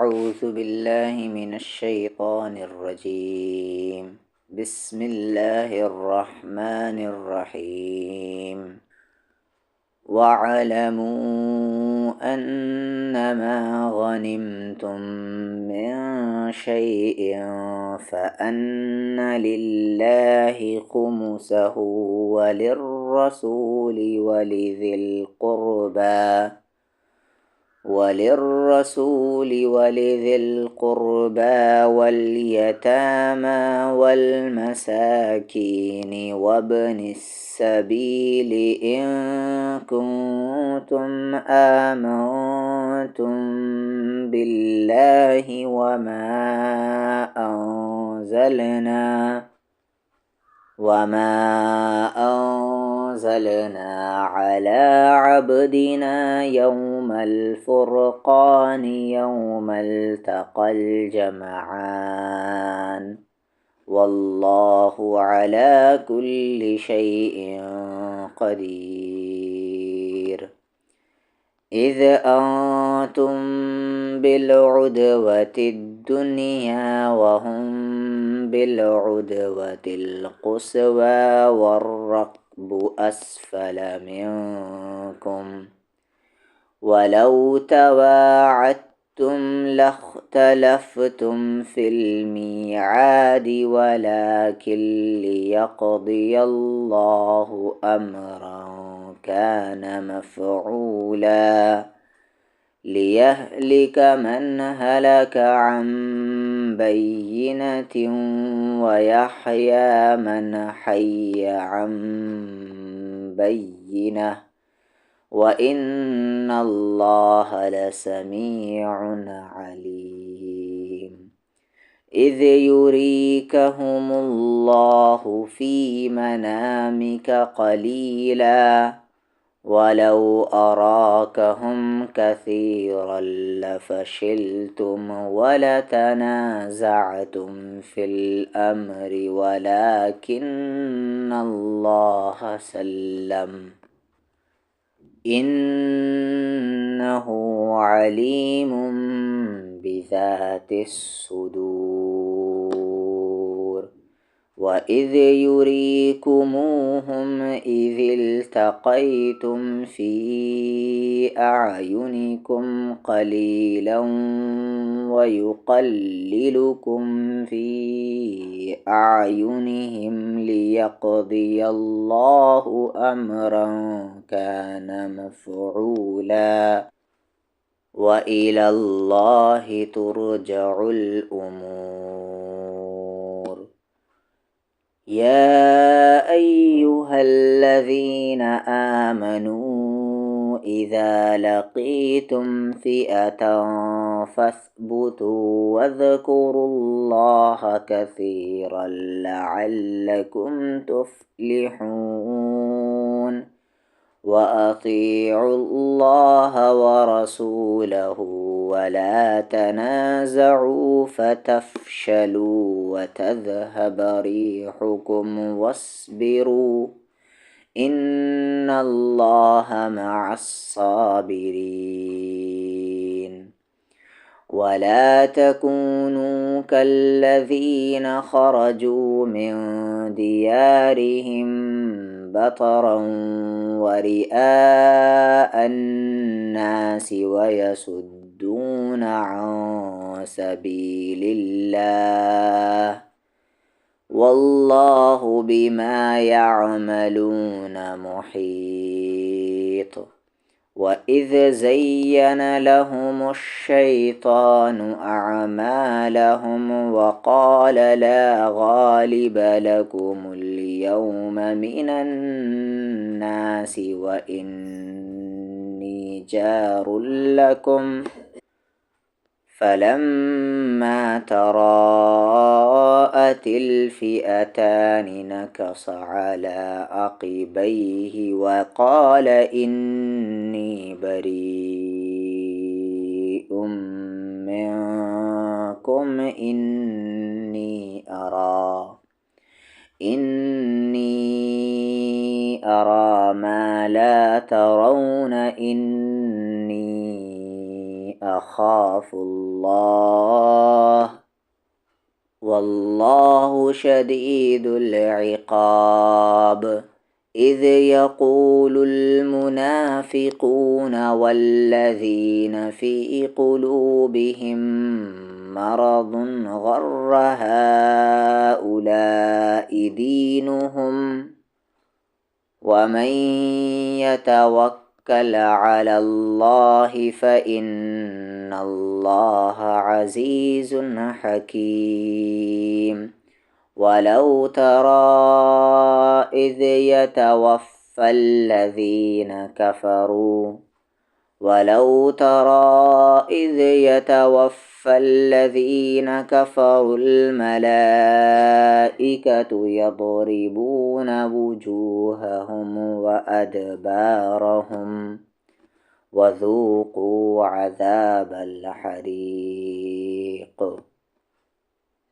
أعوذ بالله من الشيطان الرجيم. بسم الله الرحمن الرحيم. واعلموا أنما غنمتم من شيء فأن لله خمسه وللرسول ولذي القربى واليتامى والمساكين وابن السبيل إن كنتم آمنتم بالله وما أنزلنا على عبدنا يوم الفرقان يوم التقى الجمعان والله على كل شيء قدير. إذ أنتم بالعدوة الدنيا وهم بالعدوة القصوى والركب أسفل منكم ولو تواعدتم لاختلفتم في الميعاد ولكن ليقضي الله أمرا كان مفعولا ليهلك من هلك عن بينة ويحيى من حي عن بينة وإن الله لسميع عليم. إذ يريكهم الله في منامك قليلا ولو أراكهم كثيرا لفشلتم ولتنازعتم في الأمر ولكن الله سلم إنه عليم بذات الصدور. وإذ يريكموهم إذ التقيتم في أعينكم قليلا ويقللكم في أعينهم ليقضي الله أمرا كان مفعولا وإلى الله ترجع الأمور. يا أيها الذين آمنوا إذا لقيتم فئة فاثبتوا واذكروا الله كثيرا لعلكم تفلحون. وأطيعوا الله ورسوله ولا تنازعوا فتفشلوا وتذهب ريحكم واصبروا إن الله مع الصابرين. ولا تكونوا كالذين خرجوا من ديارهم بطرا ورئاء الناس ويصدون عن سبيل الله والله بما يعملون محيط. وإذ زين لهم الشيطان أعمالهم وقال لا غالب لكم اليوم من الناس وإني جار لكم فلما تراءت الفئتان نكص على عقبيه وقال إني بريء منكم إني أرى ما لا ترون إني أخاف الله والله شديد العقاب إذ يقول المنافقون والذين في قلوبهم مرض غر هؤلاء دينهم ومن يتوكل على الله فإن الله عزيز حكيم ولو ترى إذ يتوفى الذين كفروا الملائكة يضربون وجوههم وأدبارهم وذوقوا عذاب الحريق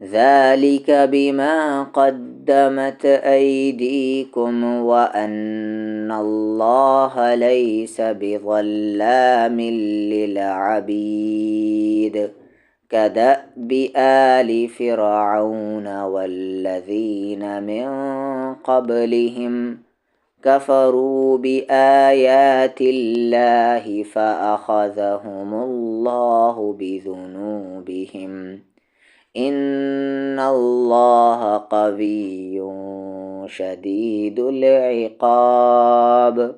ذلك بما قدمت أيديكم وأن الله ليس بظلام للعبيد كدأب آل فرعون والذين من قبلهم كفروا بآيات الله فأخذهم الله بذنوبهم إن الله قوي شديد العقاب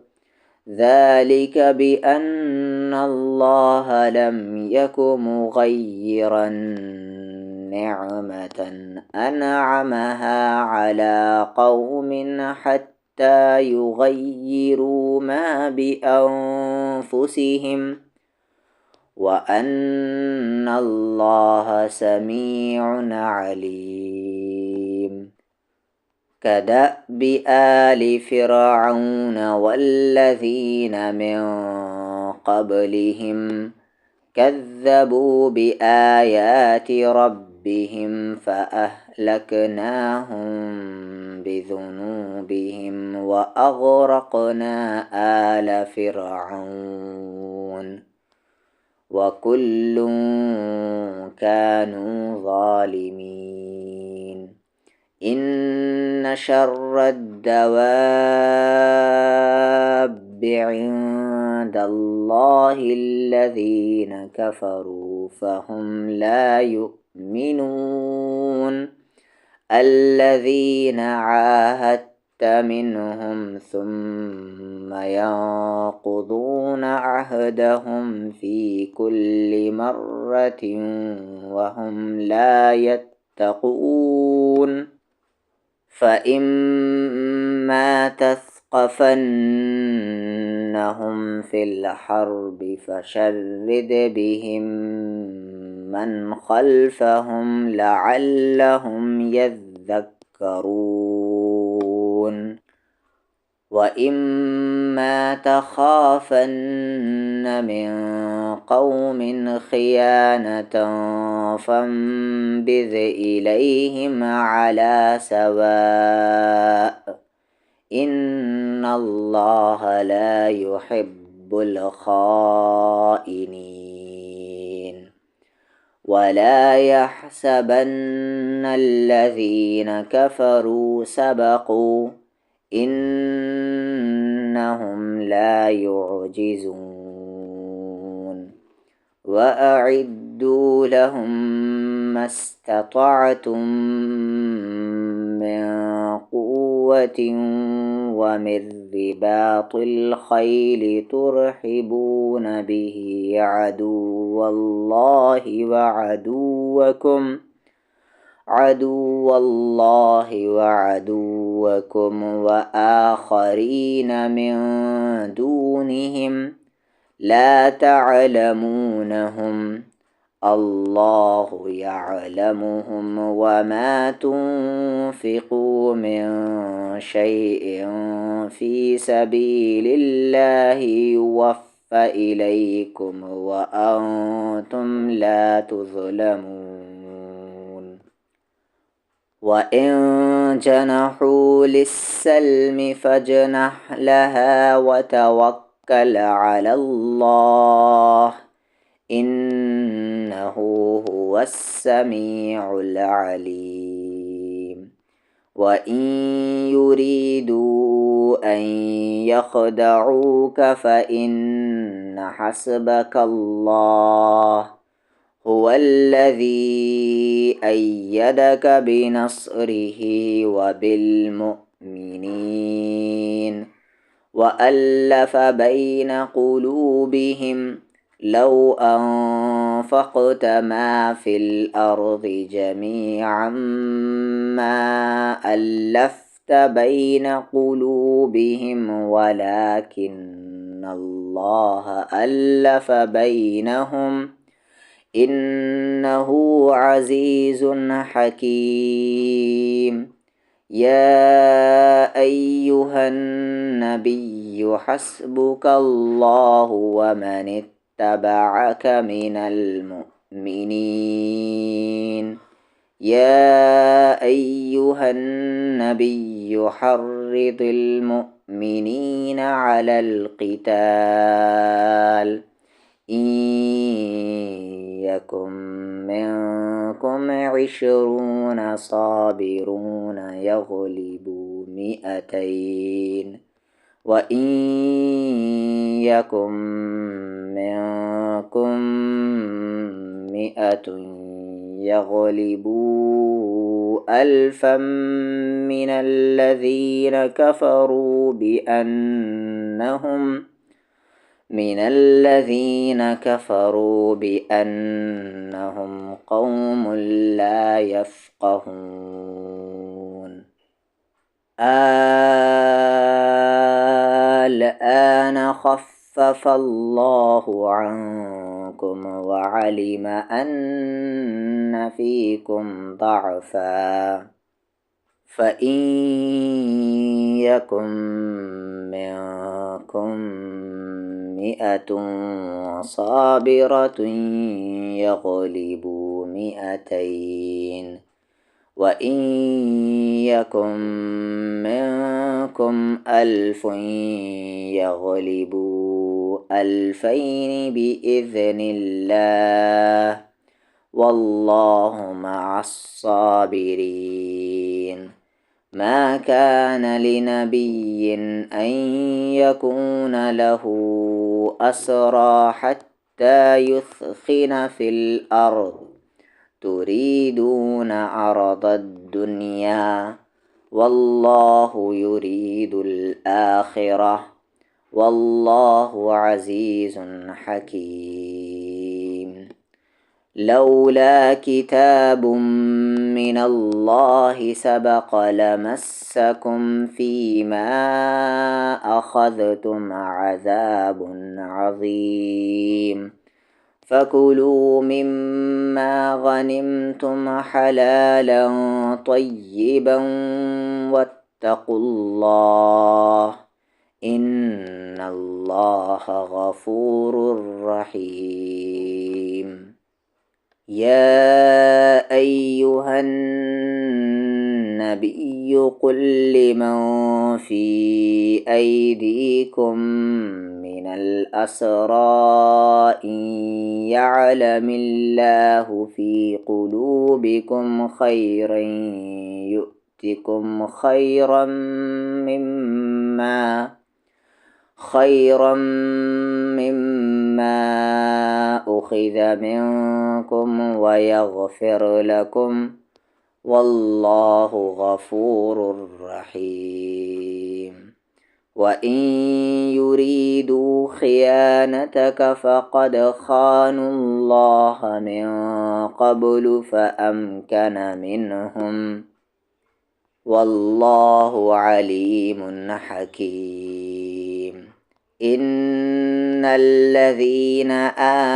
ذلك بأن الله لم يك مغيرا نعمة أنعمها على قوم حتى يغيروا ما بأنفسهم وأن الله سميع عليم كدأب آل فرعون والذين من قبلهم كذبوا بآيات ربهم فأهلكناهم بذنوبهم وأغرقنا آل فرعون وكل كانوا ظالمين إن شر الدواب عند الله الذين كفروا فهم لا يؤمنون الذين عاهدت منهم ثم ينقضون عهدهم في كل مرة وهم لا يتقون فإما تثقفنهم في الحرب فشرد بهم من خلفهم لعلهم يذكرون وإما تخافن من قوم خيانة فانبذ إليهم على سواء إن الله لا يحب الخائنين ولا يحسبن الذين كفروا سبقوا إنهم لا يعجزون وأعدوا لهم ما استطعتم من قوة ومن رباط الخيل ترهبون به عدو الله وعدوكم وآخرين من دونهم لا تعلمونهم الله يعلمهم وما تنفقوا من شيء في سبيل الله يوفى إليكم وأنتم لا تظلمون وإن جنحوا للسلم فاجنح لها وتوكل على الله إنه هو السميع العليم وإن يريدوا أن يخدعوك فإن حسبك الله هو الذي أيدك بنصره وبالمؤمنين وألف بين قلوبهم لو أنفقت ما في الأرض جميعا ما ألفت بين قلوبهم ولكن الله ألف بينهم إنه عزيز حكيم يا أيها النبي حسبك الله ومن اتبعك من المؤمنين يا أيها النبي حرض المؤمنين على القتال إن يكن منكم 20 صابرون يغلبوا 200 وإن يكن منكم 100 يغلبوا 1000 من الذين كفروا بأنهم قوم لا يفقهون الآن خفف الله عنكم وعلم أن فيكم ضعفا فإن يكن منكم 100 صابرة يغلبوا 200 وإن يكن منكم 1000 يغلبوا 2000 بإذن الله والله مع الصابرين ما كان لنبي أن يكون له أسرى حتى يثخن في الأرض تريدون عرض الدنيا والله يريد الآخرة والله عزيز حكيم لولا كتاب من الله سبق لمسكم فيما أخذتم عذاب عظيم فكلوا مما غنمتم حلالا طيبا واتقوا الله إن الله غفور رحيم يا أيها النبي قل لمن في أيديكم من الأسرى إن يعلم الله في قلوبكم خيرا يؤتكم خيرا مما أخذ منكم ويغفر لكم والله غفور رحيم وإن يريدوا خيانتك فقد خانوا الله من قبل فأمكن منهم والله عليم حكيم إن الذين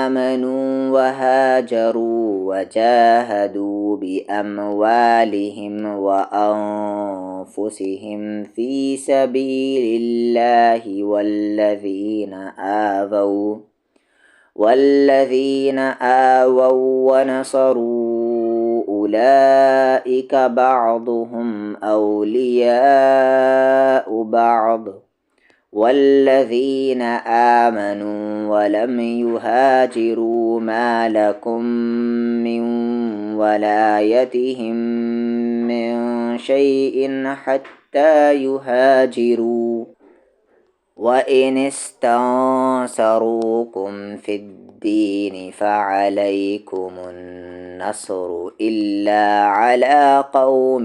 آمنوا وهاجروا وجاهدوا بأموالهم وأنفسهم في سبيل الله والذين آووا ونصروا أولئك بعضهم أولياء بعض والذين آمنوا ولم يهاجروا ما لكم من ولايتهم من شيء حتى يهاجروا وإن استنصروكم في الدين فعليكم النصر إلا على قوم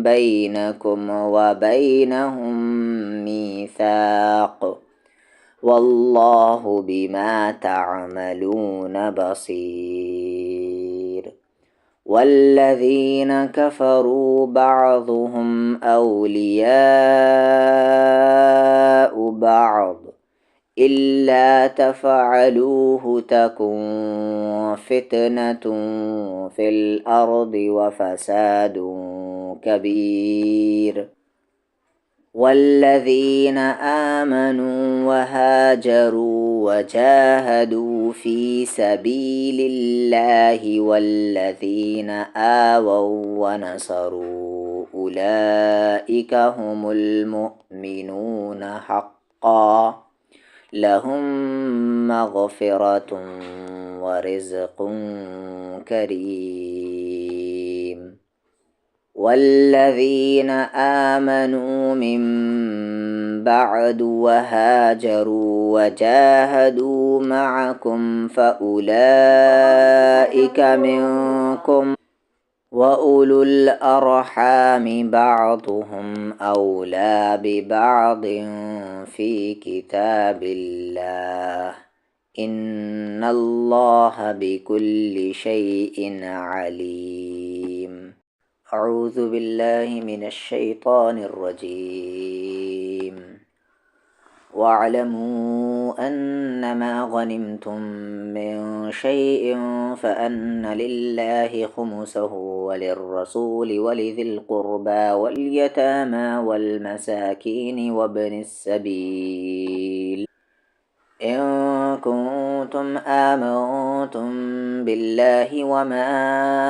بينكم وبينهم ميثاق والله بما تعملون بصير والذين كفروا بعضهم أولياء بعض إلا تفعلوه تكن فتنة في الأرض وفساد كبير والذين آمنوا وهاجروا وجاهدوا في سبيل الله والذين آووا ونصروا أولئك هم المؤمنون حقا لهم مغفرة ورزق كريم والذين آمنوا من بعد وهاجروا وجاهدوا معكم فأولئك منكم وأولو الأرحام بعضهم أولى ببعض في كتاب الله إن الله بكل شيء عليم أعوذ بالله من الشيطان الرجيم واعلموا أنما غنمتم من شيء فأن لله خمسه وللرسول ولذي القربى واليتامى والمساكين وابن السبيل إن كنتم آمنتم بالله وما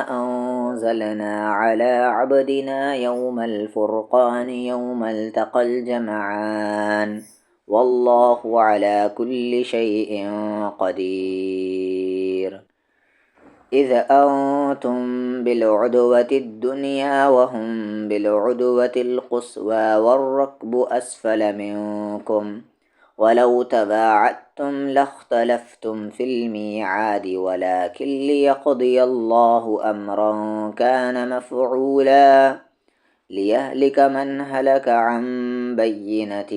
أنزلنا على عبدنا يوم الفرقان يوم التقى الجمعان والله على كل شيء قدير إذ أنتم بالعدوة الدنيا وهم بالعدوة القصوى والركب أسفل منكم ولو تباعدتم لاختلفتم في الميعاد ولكن ليقضي الله أمرا كان مفعولا ليهلك من هلك عن بينة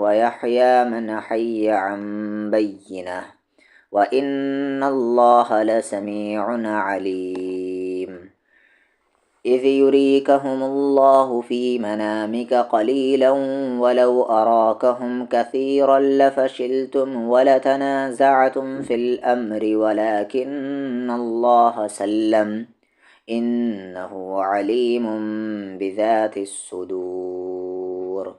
ويحيى من حي عن بينة وإن الله لسميع عليم إذ يريكهم الله في منامك قليلا ولو أراكهم كثيرا لفشلتم ولتنازعتم في الأمر ولكن الله سلم إنه عليم بذات الصدور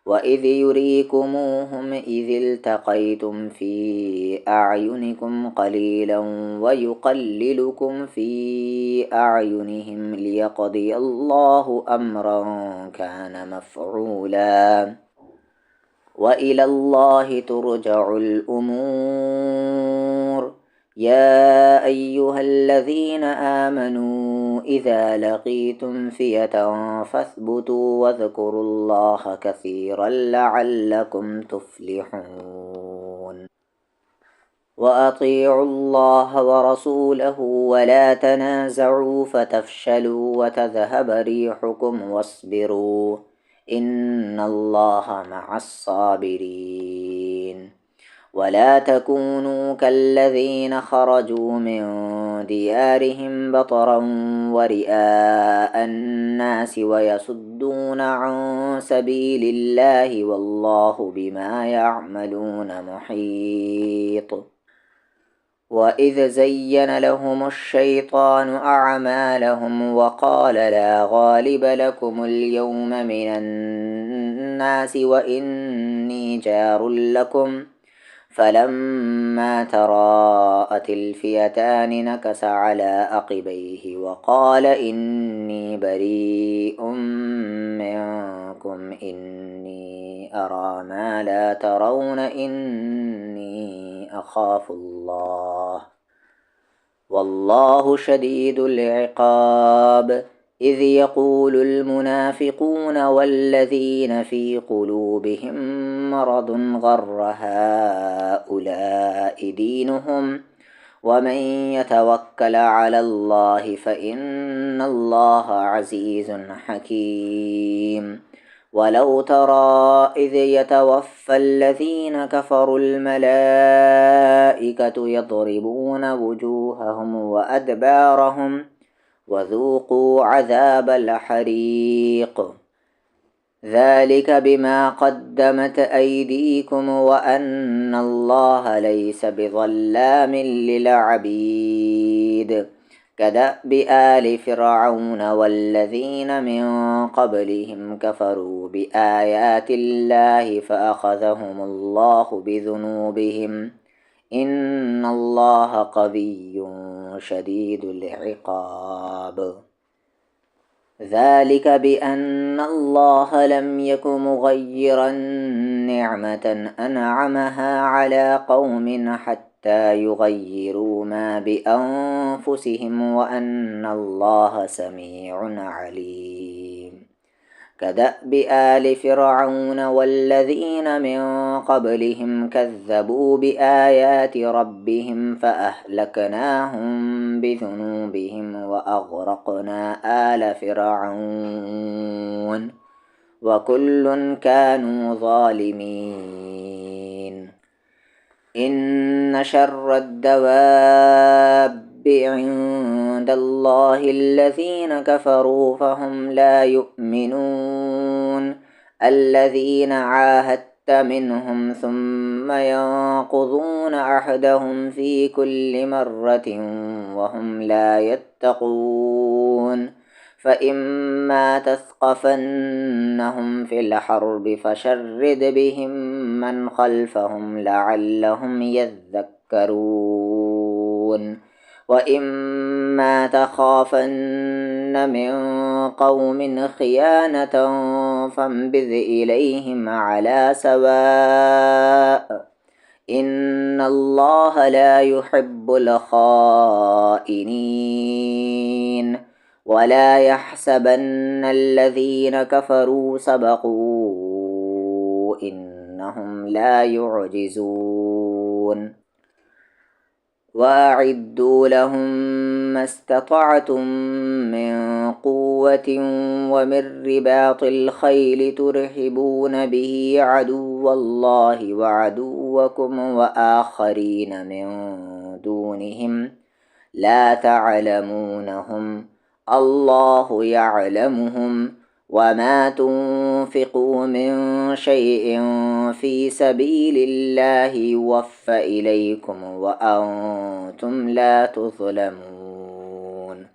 وإذ يريكموهم إذ التقيتم في أعينكم قليلا ويقللكم في أعينهم ليقضي الله أمرا كان مفعولا وإلى الله ترجع الأمور يا أيها الذين آمنوا إذا لقيتم فئة فاثبتوا واذكروا الله كثيرا لعلكم تفلحون وأطيعوا الله ورسوله ولا تنازعوا فتفشلوا وتذهب ريحكم واصبروا إن الله مع الصابرين ولا تكونوا كالذين خرجوا من ديارهم بطرا ورئاء الناس ويصدون عن سبيل الله والله بما يعملون محيط وإذ زين لهم الشيطان أعمالهم وقال لا غالب لكم اليوم من الناس وإني جار لكم فلما تراءت الفئتان نكص على عقبيه وقال إني بريء منكم إني أرى ما لا ترون إني أخاف الله والله شديد العقاب إذ يقول المنافقون والذين في قلوبهم مرض غر هؤلاء دينهم ومن يتوكل على الله فإن الله عزيز حكيم ولو ترى إذ يتوفى الذين كفروا الملائكة يضربون وجوههم وأدبارهم وذوقوا عذاب الحريق ذلك بما قدمت أيديكم وأن الله ليس بظلام للعبيد كدأب آل فرعون والذين من قبلهم كفروا بآيات الله فأخذهم الله بذنوبهم إن الله قوي شديد العقاب ذلك بأن الله لم يك مغيرا نعمة أنعمها على قوم حتى يغيروا ما بأنفسهم وأن الله سميع عليم كدأب آل فرعون والذين من قبلهم كذبوا بآيات ربهم فأهلكناهم بذنوبهم وأغرقنا آل فرعون وكل كانوا ظالمين إن شر الدواب عند الله الذين كفروا فهم لا يؤمنون الذين عاهدت منهم ثم ينقضون عهدهم في كل مرة وهم لا يتقون فإما تثقفنهم في الحرب فشرد بهم من خلفهم لعلهم يذكرون وإما تخافن من قوم خيانة فانبذ إليهم على سواء إن الله لا يحب الخائنين ولا يحسبن الذين كفروا سبقوا إنهم لا يعجزون وأعدوا لهم ما استطعتم من قوة ومن رباط الخيل ترهبون به عدو الله وعدوكم وآخرين من دونهم لا تعلمونهم الله يعلمهم وما تنفقوا من شيء في سبيل الله يوفى إليكم وأنتم لا تظلمون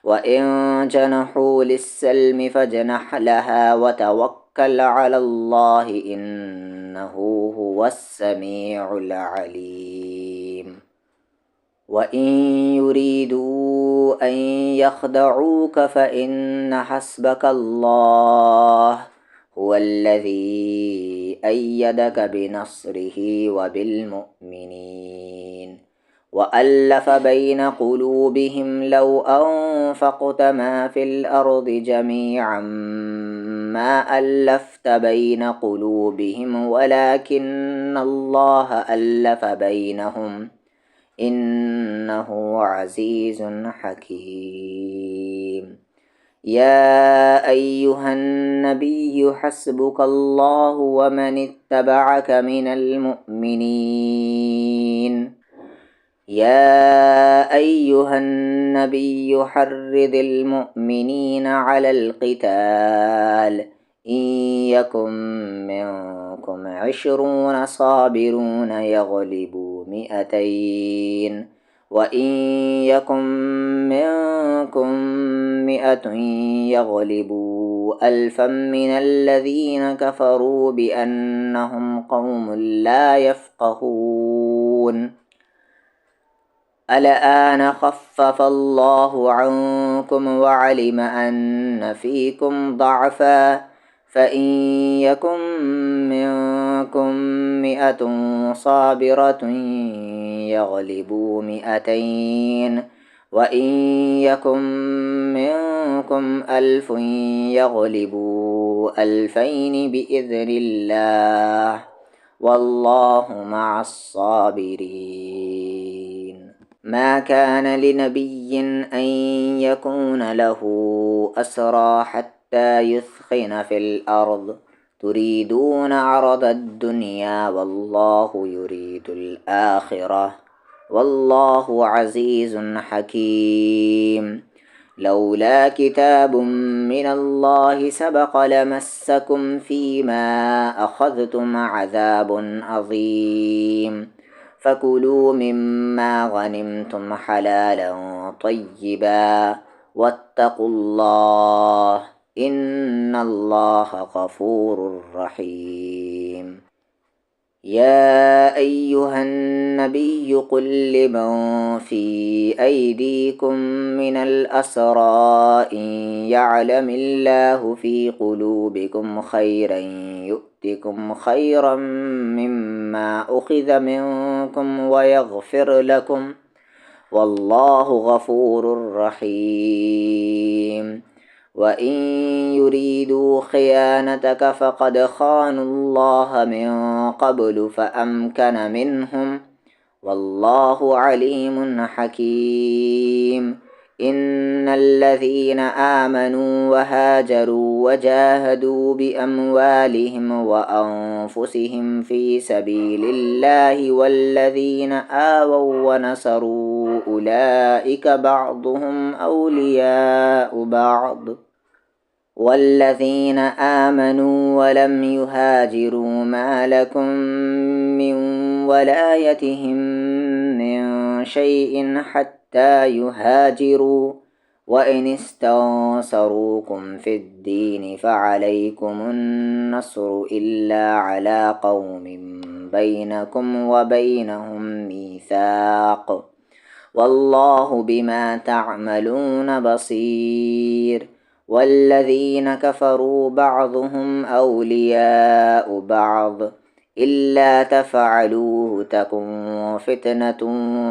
وإن جنحوا للسلم فاجنح لها وتوكل على الله إنه هو السميع العليم وإن يريدوا أن يخدعوك فإن حسبك الله هو الذي أيدك بنصره وبالمؤمنين وألف بين قلوبهم لو أنفقت ما في الأرض جميعا ما ألفت بين قلوبهم ولكن الله ألف بينهم إنه عزيز حكيم يا أيها النبي حسبك الله ومن اتبعك من المؤمنين يا أيها النبي حرض المؤمنين على القتال إن يكن منكم 20 صابرون يغلبوا 200 وإن يكن منكم 100 يغلبوا ألفا من الذين كفروا بأنهم قوم لا يفقهون الآن خفف الله عنكم وعلم أن فيكم ضعفا فإن يكن منكم 100 صابرة يغلبوا 200 وإن يكن منكم 1000 يغلبوا 2000 بإذن الله والله مع الصابرين ما كان لنبي أن يكون له أسرى حتى يثخن في الأرض تريدون عرض الدنيا والله يريد الآخرة والله عزيز حكيم لولا كتاب من الله سبق لمسكم فيما أخذتم عذاب عظيم فكلوا مما غنمتم حلالا طيبا واتقوا الله إن الله غفور رحيم يا أيها النبي قل لمن في أيديكم من الأسرى إن يعلم الله في قلوبكم خيرا يؤتكم خيرا مما أخذ منكم ويغفر لكم والله غفور رحيم وإن يريدوا خيانتك فقد خانوا الله من قبل فأمكن منهم والله عليم حكيم إن الذين آمنوا وهاجروا وجاهدوا بأموالهم وأنفسهم في سبيل الله والذين آووا ونصروا أولئك بعضهم أولياء بعض والذين آمنوا ولم يهاجروا ما لكم من ولايتهم من شيء حتى يهاجروا وإن استنصروكم في الدين فعليكم النصر إلا على قوم بينكم وبينهم ميثاق والله بما تعملون بصير والذين كفروا بعضهم أولياء بعض إلا تفعلوه تكن فتنة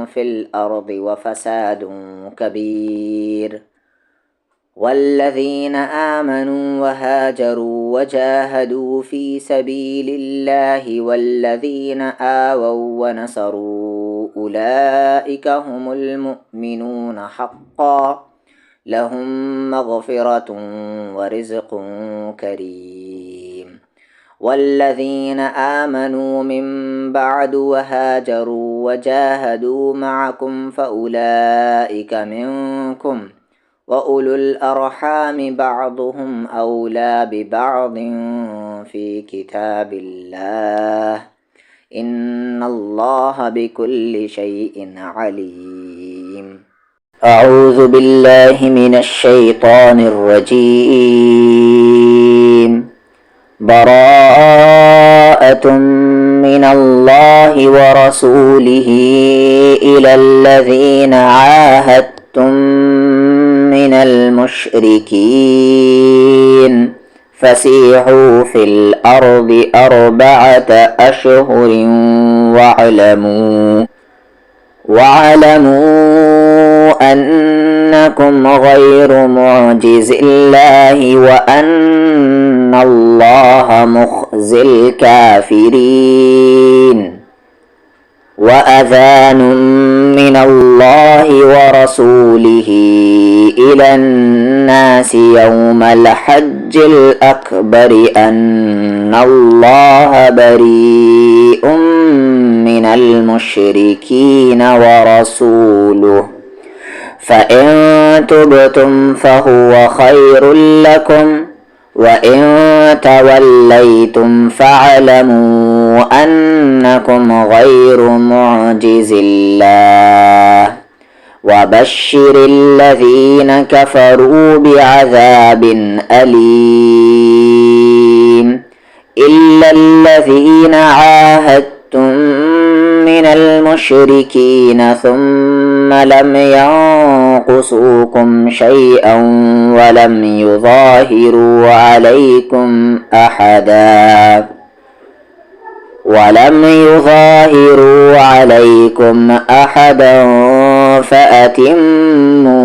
في الأرض وفساد كبير والذين آمنوا وهاجروا وجاهدوا في سبيل الله والذين آووا ونصروا أولئك هم المؤمنون حقا لهم مغفرة ورزق كريم والذين آمنوا من بعد وهاجروا وجاهدوا معكم فأولئك منكم وأولو الأرحام بعضهم أولى ببعض في كتاب الله إن الله بكل شيء عليم أعوذ بالله من الشيطان الرجيم براءة من الله ورسوله إلى الذين عاهدتم من المشركين فسيحوا في الأرض 4 أشهر واعلموا أنكم غير معجز الله وأن الله مخزي الكافرين وأذان من الله ورسوله إلى الناس يوم الحج الأكبر أن الله بريء من المشركين ورسوله فإن تبتم فهو خير لكم وإن توليتم فاعلموا أنكم غير معجز الله وبشر الذين كفروا بعذاب أليم إلا الذين عاهدتم من المشركين ثم لم ينقصوكم شيئا ولم يظاهروا عليكم أحدا فأتموا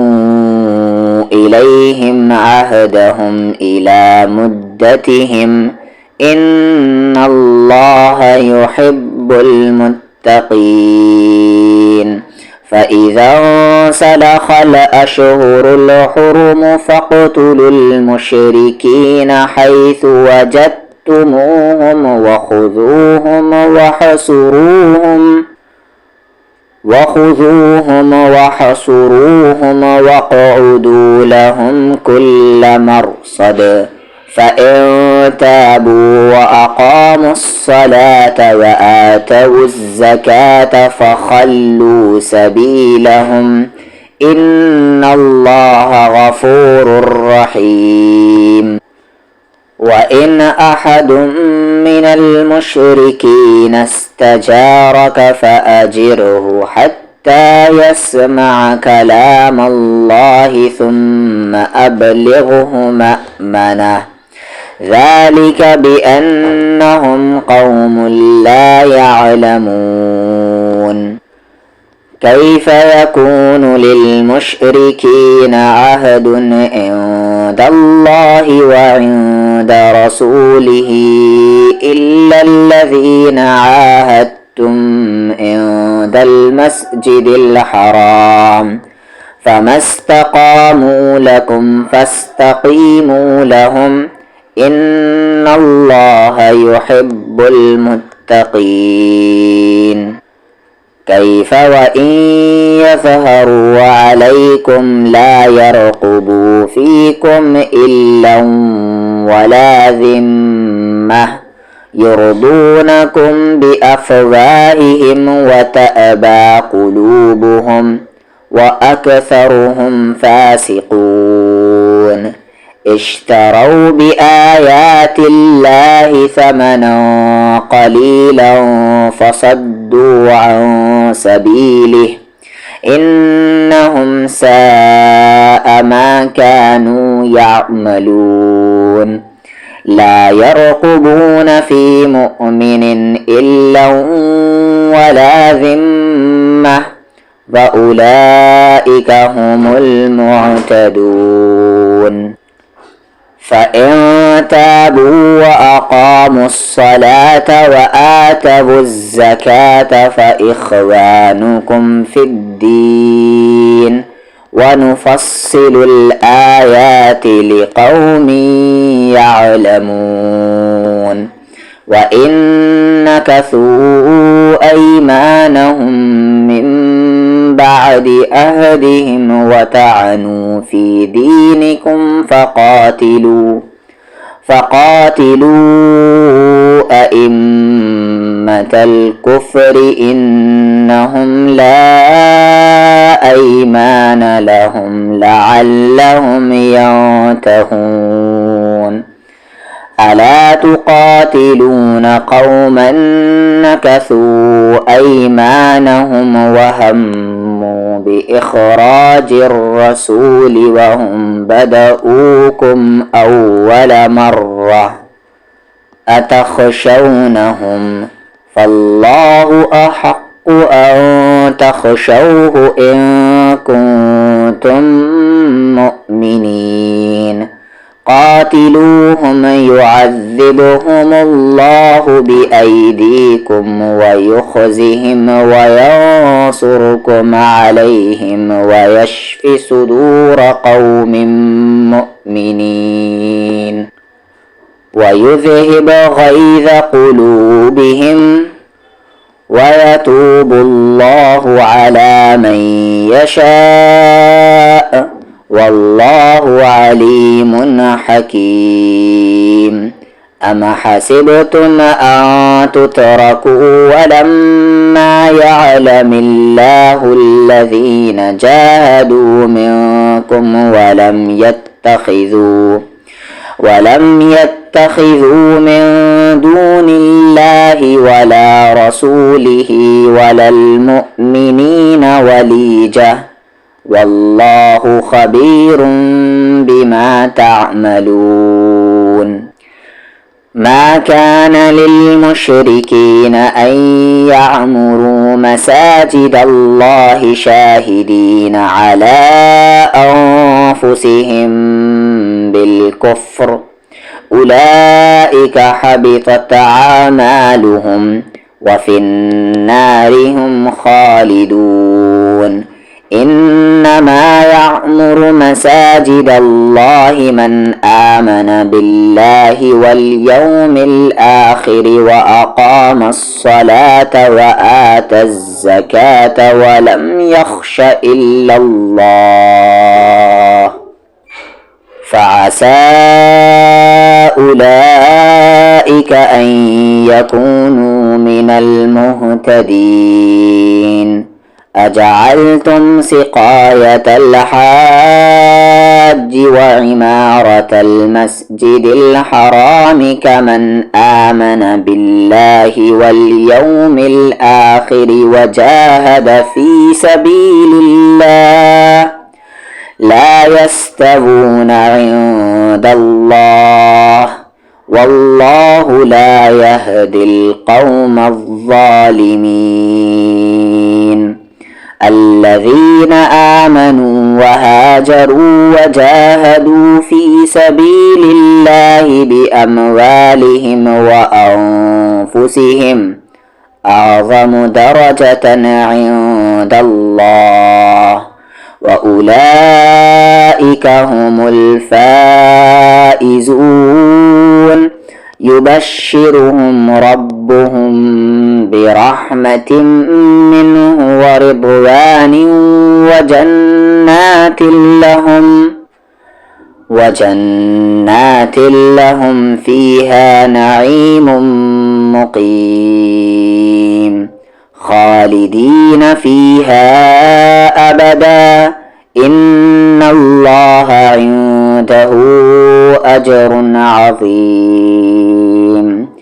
إليهم عهدهم إلى مدتهم إن الله يحب المتقين. فإذا انسلخ الأشهر الحرم فاقتلوا المشركين حيث وجدتموهم وخذوهم وحصروهم واقعدوا لهم كل مرصد. فإن تابوا وأقاموا الصلاة وآتوا الزكاة فخلوا سبيلهم إن الله غفور رحيم. وإن أحد من المشركين استجارك فأجره حتى يسمع كلام الله ثم أبلغه مأمنه ذلك بأنهم قوم لا يعلمون. كيف يكون للمشركين عهد عند الله وعند رسوله إلا الذين عاهدتم عند المسجد الحرام فما استقاموا لكم فاستقيموا لهم إن الله يحب المتقين. كيف وإن يظهروا عليكم لا يرقبوا فيكم إلا ولا ذمة يرضونكم بأفواههم وتأبى قلوبهم وأكثرهم فاسقون. اشتروا بآيات الله ثمنا قليلا فصدوا عن سبيله إنهم ساء ما كانوا يعملون. لا يرقبون في مؤمن إلا ولا ذمة وأولئك هم المعتدون. فإن تابوا وأقاموا الصلاة وآتوا الزكاة فإخوانكم في الدين ونفصل الآيات لقوم يعلمون. وإن نكثوا أيمانهم من بعد أهدهم وطعنوا في دينكم فقاتلوا أئمة الكفر إنهم لا أيمان لهم لعلهم ينتهون. ألا تقاتلون قوما نكثوا أيمانهم وهموا بإخراج الرسول وهم بدؤوكم أول مرة أتخشونهم فالله أحق أن تخشوه إن كنتم مؤمنين. قاتلوهم يعذبهم الله بأيديكم ويخزهم وينصركم عليهم ويشف صدور قوم مؤمنين ويذهب غيظ قلوبهم ويتوب الله على من يشاء والله عليم حكيم. أم حسبتم أن تتركوا ولما يعلم الله الذين جاهدوا منكم ولم يتخذوا من دون الله ولا رسوله ولا المؤمنين وليجة والله خبير بما تعملون. ما كان للمشركين أن يعمروا مساجد الله شاهدين على أنفسهم بالكفر أولئك حبطت أعمالهم وفي النار هم خالدون. إنما يعمر مساجد الله من آمن بالله واليوم الآخر وأقام الصلاة وآتى الزكاة ولم يخش إلا الله فعسى أولئك أن يكونوا من المهتدين. أجعلتم سقاية الحاج وعمارة المسجد الحرام كمن آمن بالله واليوم الآخر وجاهد في سبيل الله لا يستوون عند الله والله لا يهدي القوم الظالمين. الذين آمنوا وهاجروا وجاهدوا في سبيل الله بأموالهم وأنفسهم أعظم درجة عند الله وأولئك هم الفائزون. يبشرهم ربهم برحمة منه ورضوان وجنات لهم فيها نعيم مقيم خالدين فيها أبدا إن الله عنده أجر عظيم.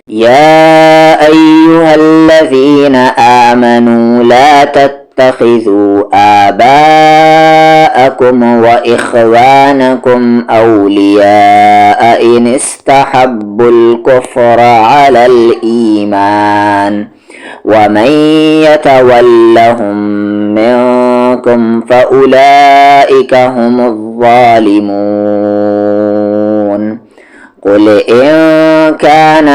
يا أيها الذين آمنوا لا تتخذوا آباءكم وإخوانكم أولياء إن استحبوا الكفر على الإيمان ومن يتولهم منكم فأولئك هم الظالمون. قل إن كان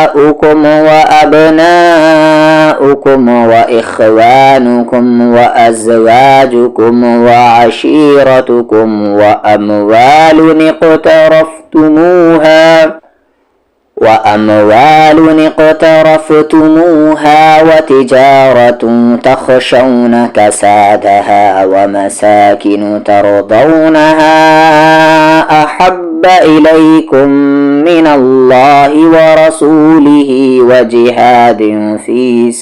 آباؤكم وأبناؤكم وإخوانكم وأزواجكم وعشيرتكم وأموال اقترفتموها وتجارة تخشون كسادها ومساكن ترضونها أحب إليكم من الله ورسوله وجهاد في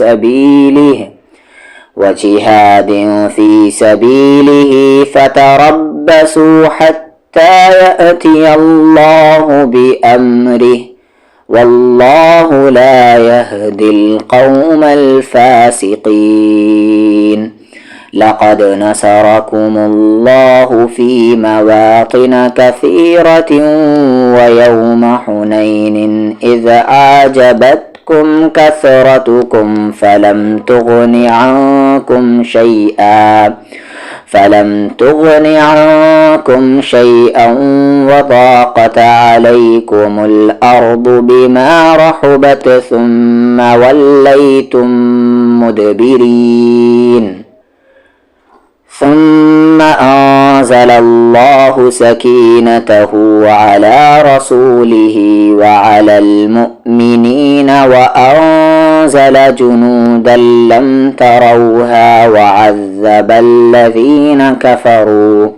سبيله فتربصوا حتى يأتي الله بأمره والله لا يهدي القوم الفاسقين. لقد نصركم الله في مواطن كثيرة ويوم حنين إذ أعجبتكم كثرتكم فلم تغن عنكم شيئا وضاقت عليكم الأرض بما رحبت ثم وليتم مدبرين. ثم أنزل الله سكينته على رسوله وعلى المؤمنين وأنزل جنودا لم تروها وعذب الذين كفروا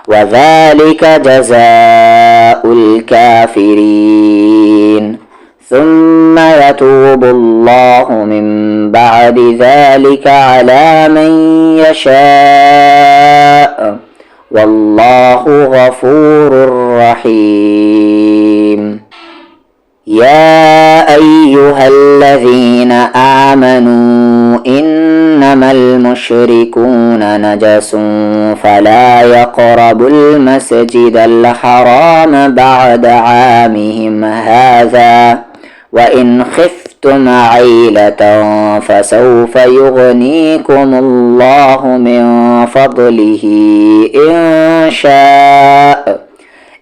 وذلك جزاء جزاء الكافرين ثم يتوب الله من بعد ذلك على من يشاء والله غفور رحيم. يا أيها الذين آمنوا إنما المشركون نجس فلا يقربوا المسجد الحرام بعد عامهم هذا وإن خفتم عيلة فسوف يغنيكم الله من فضله إن شاء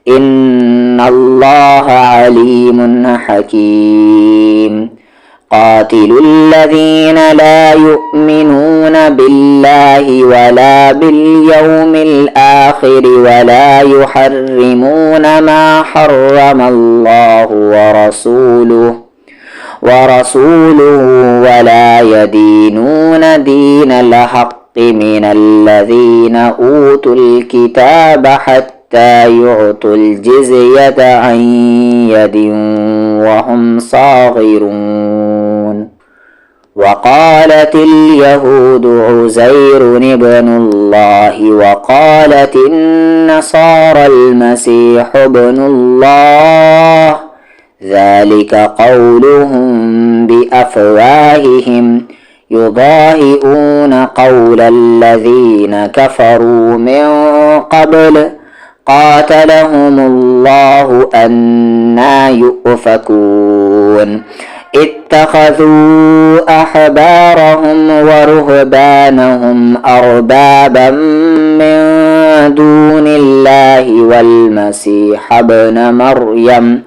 إن الله عليم حكيم. قاتلوا الذين لا يؤمنون بالله ولا باليوم الآخر ولا يحرمون ما حرم الله ورسوله ولا يدينون دين الحق من الذين أوتوا الكتاب حتى يعطوا الجزية عن يد وهم صاغرون. وقالت اليهود عزير ابن الله وقالت النصارى المسيح ابن الله ذلك قولهم بأفواههم يضاهئون قول الذين كفروا من قبل قاتلهم الله أنى يؤفكون. اتخذوا أحبارهم ورهبانهم أربابا من دون الله والمسيح ابن مريم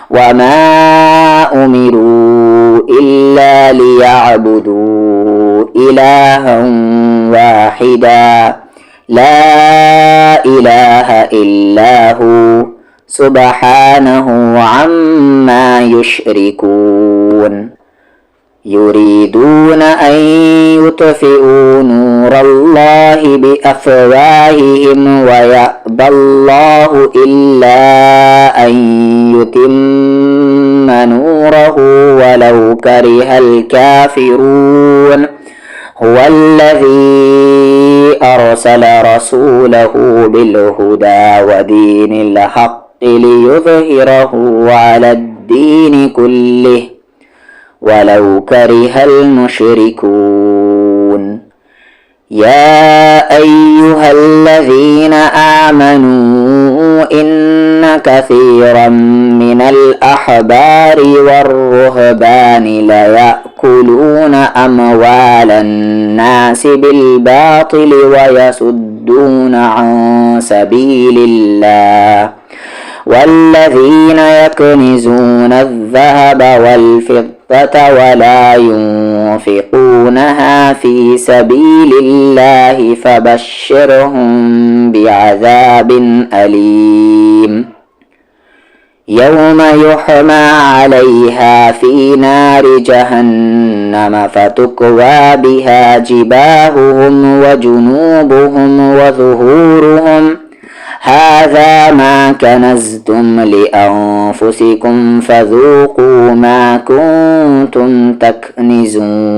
وما أمروا إلا ليعبدوا إلها واحدا لا إله إلا هو سبحانه عما يشركون. يريدون أن يطفئوا نور الله بأفواههم ويأبى الله إلا أن يتم نوره ولو كره الكافرون. هو الذي أرسل رسوله بالهدى ودين الحق ليظهره على الدين كله ولو كره المشركون. يا أيها الذين آمنوا إن كثيرا من الأحبار والرهبان ليأكلون أموال الناس بالباطل ويصدون عن سبيل الله والذين يكنزون الذهب والفضة ولا ينفقونها في سبيل الله فبشرهم بعذاب أليم. يوم يحمى عليها في نار جهنم فتكوى بها جباههم وجنوبهم وظهورهم هذا ما كنزتم لأنفسكم فذوقوا ما كنتم تكنزون.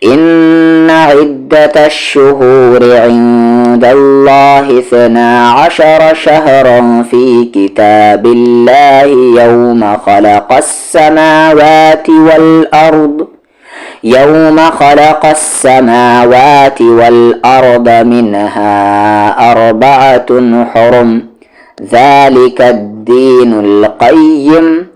إن عدة الشهور عند الله 12 شهرا في كتاب الله يوم خلق السماوات والأرض منها 4 حرم ذلك الدين القيم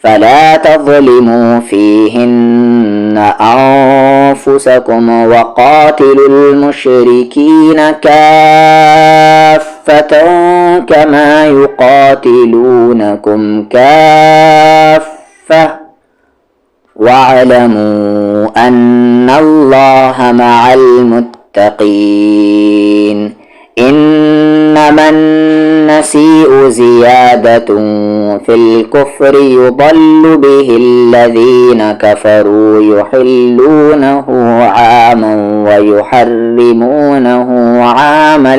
فلا تظلموا فيهن أنفسكم وقاتلوا المشركين كافة كما يقاتلونكم كافة واعلموا أن الله مع المتقين. إنما النسيء زيادة في الكفر يضل به الذين كفروا يحلونه عاما ويحرمونه عاما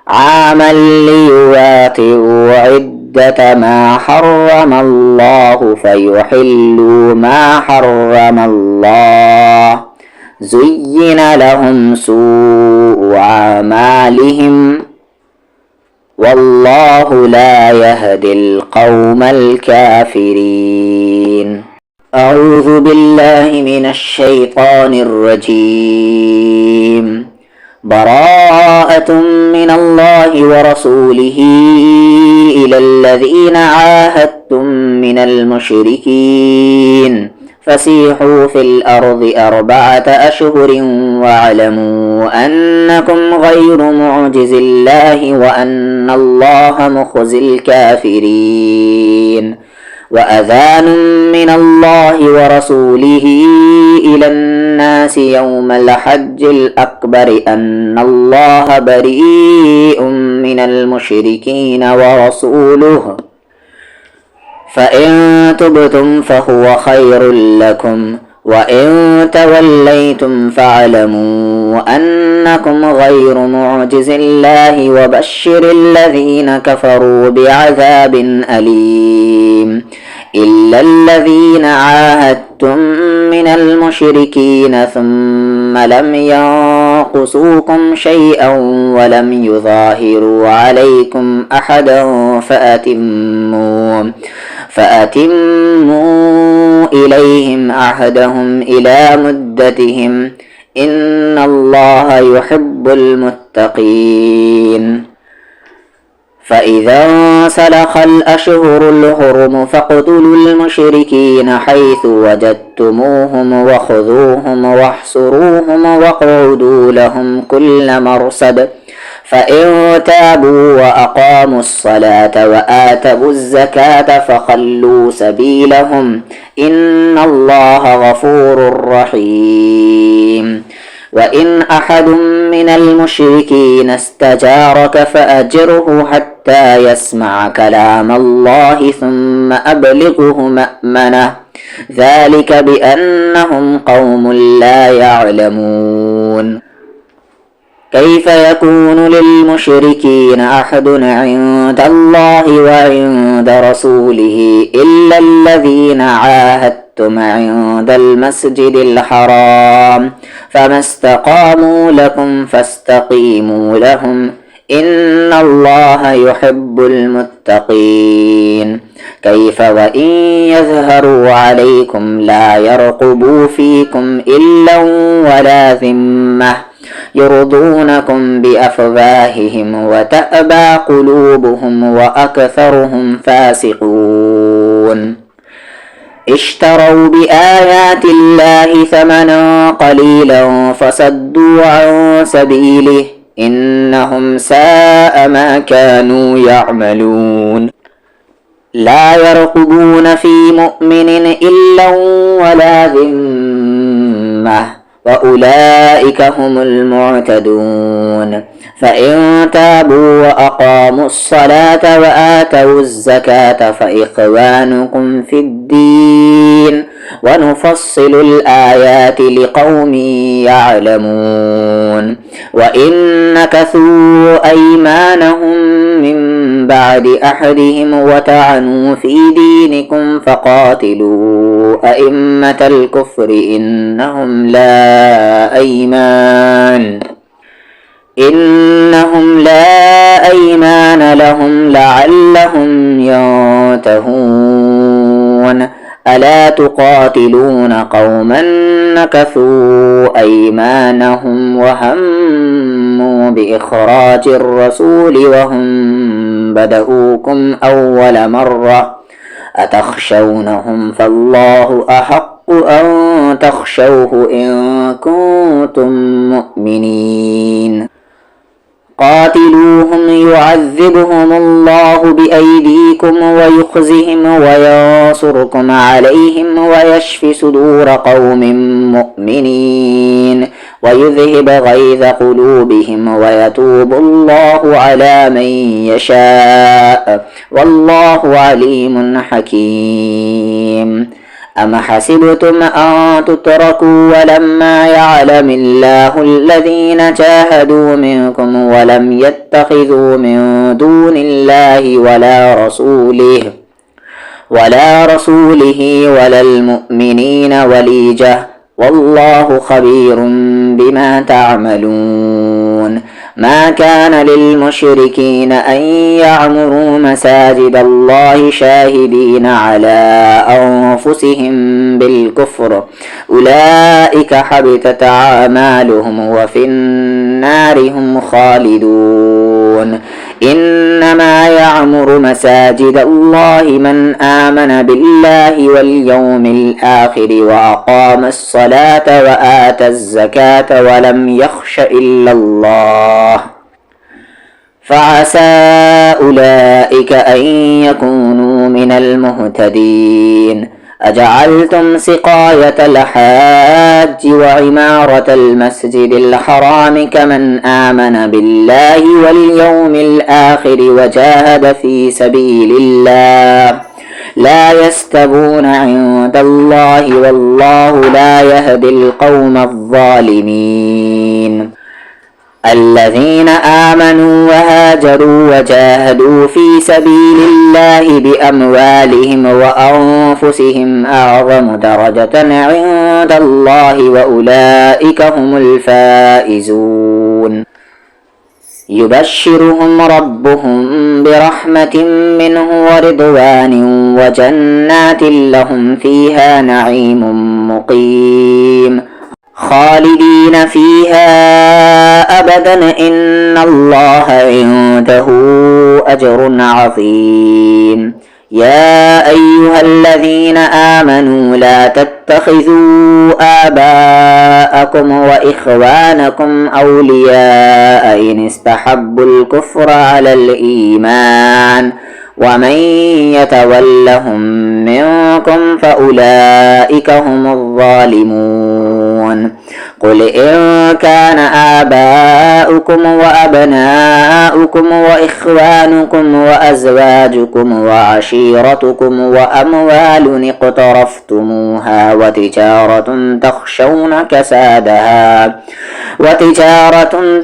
عاما ليواطئوا عدة ما حرم الله فيحلوا ما حرم الله زين لهم سوء أعمالهم والله لا يهدي القوم الكافرين. أعوذ بالله من الشيطان الرجيم. براءة من الله ورسوله إلى الذين عاهدتم من المشركين فسيحوا في الأرض 4 أشهر واعلموا أنكم غير معجز الله وأن الله مخزي الكافرين. وأذان من الله ورسوله إلى الناس يوم الحج الأكبر أن الله بريء من المشركين ورسوله فإن تبتم فهو خير لكم وإن توليتم فاعلموا أنكم غير معجز الله وبشر الذين كفروا بعذاب أليم. إلا الذين عاهدتم من المشركين ثم لم ينقصوكم شيئا ولم يظاهروا عليكم أحدا فأتموا إليهم عهدهم إلى مدتهم إن الله يحب المتقين. فإذا انسلخ الأشهر الحرم فاقتلوا المشركين حيث وجدتموهم وخذوهم واحصروهم واقعدوا لهم كل مرصد فإن تابوا وأقاموا الصلاة وآتوا الزكاة فخلوا سبيلهم إن الله غفور رحيم. وإن أحد من المشركين استجارك فأجره حتى يسمع كلام الله ثم أبلغه مأمنه ذلك بأنهم قوم لا يعلمون. كيف يكون للمشركين عهد عند الله وعند رسوله إلا الذين عاهدتم عند المسجد الحرام فما استقاموا لكم فاستقيموا لهم إن الله يحب المتقين. كيف وإن يظهروا عليكم لا يرقبوا فيكم إلا ولا ذمة يرضونكم بأفواههم وتأبى قلوبهم وأكثرهم فاسقون. اشتروا بآيات الله ثمنا قليلا فصدوا عن سبيله إنهم ساء ما كانوا يعملون. لا يرقبون في مؤمن إلا ولا ذمة وأولئك هم المعتدون. فإن تابوا وأقاموا الصلاة وآتوا الزكاة فإخوانكم في الدين ونفصل الآيات لقوم يعلمون. وإن نكثوا أيمانهم من بعد أحدهم وطعنوا في دينكم فقاتلوا أئمة الكفر إنهم لا أيمان لهم لعلهم ينتهون. ألا تقاتلون قوما نكثوا أيمانهم وهموا بإخراج الرسول وهم بدؤوكم أول مرة أتخشونهم فالله أحق أن تخشوه إن كنتم مؤمنين. قاتلوهم يعذبهم الله بأيديكم ويخزهم وينصركم عليهم ويشف صدور قوم مؤمنين ويذهب غيظ قلوبهم ويتوب الله على من يشاء والله عليم حكيم. أم حسبتم أن تتركوا ولما يعلم الله الذين جاهدوا منكم ولم يتخذوا من دون الله ولا رسوله ولا المؤمنين وليجة والله خبير بما تعملون. ما كان للمشركين أن يعمروا مساجد الله شاهدين على أنفسهم بالكفر أولئك حبطت أعمالهم وفي النار هم خالدون. إنما يعمر مساجد الله من آمن بالله واليوم الآخر وأقام الصلاة وآتى الزكاة ولم يخش إلا الله فعسى أولئك أن يكونوا من المهتدين. أجعلتم سقاية الحاج وعمارة المسجد الحرام كمن آمن بالله واليوم الآخر وجاهد في سبيل الله لا يستوون عند الله والله لا يهدي القوم الظالمين. الذين آمنوا وهاجروا وجاهدوا في سبيل الله بأموالهم وأنفسهم أعظم درجة عند الله وأولئك هم الفائزون. يبشرهم ربهم برحمة منه ورضوان وجنات لهم فيها نعيم مقيم خالدين فيها أبدا إن الله عنده أجر عظيم. يا أيها الذين آمنوا لا تتخذوا آباءكم وإخوانكم أولياء إن استحبوا الكفر على الإيمان ومن يتولهم منكم فأولئك هم الظالمون. قل إن كان آباؤكم وأبناؤكم وإخوانكم وأزواجكم وعشيرتكم وأموال اقترفتموها وتجارة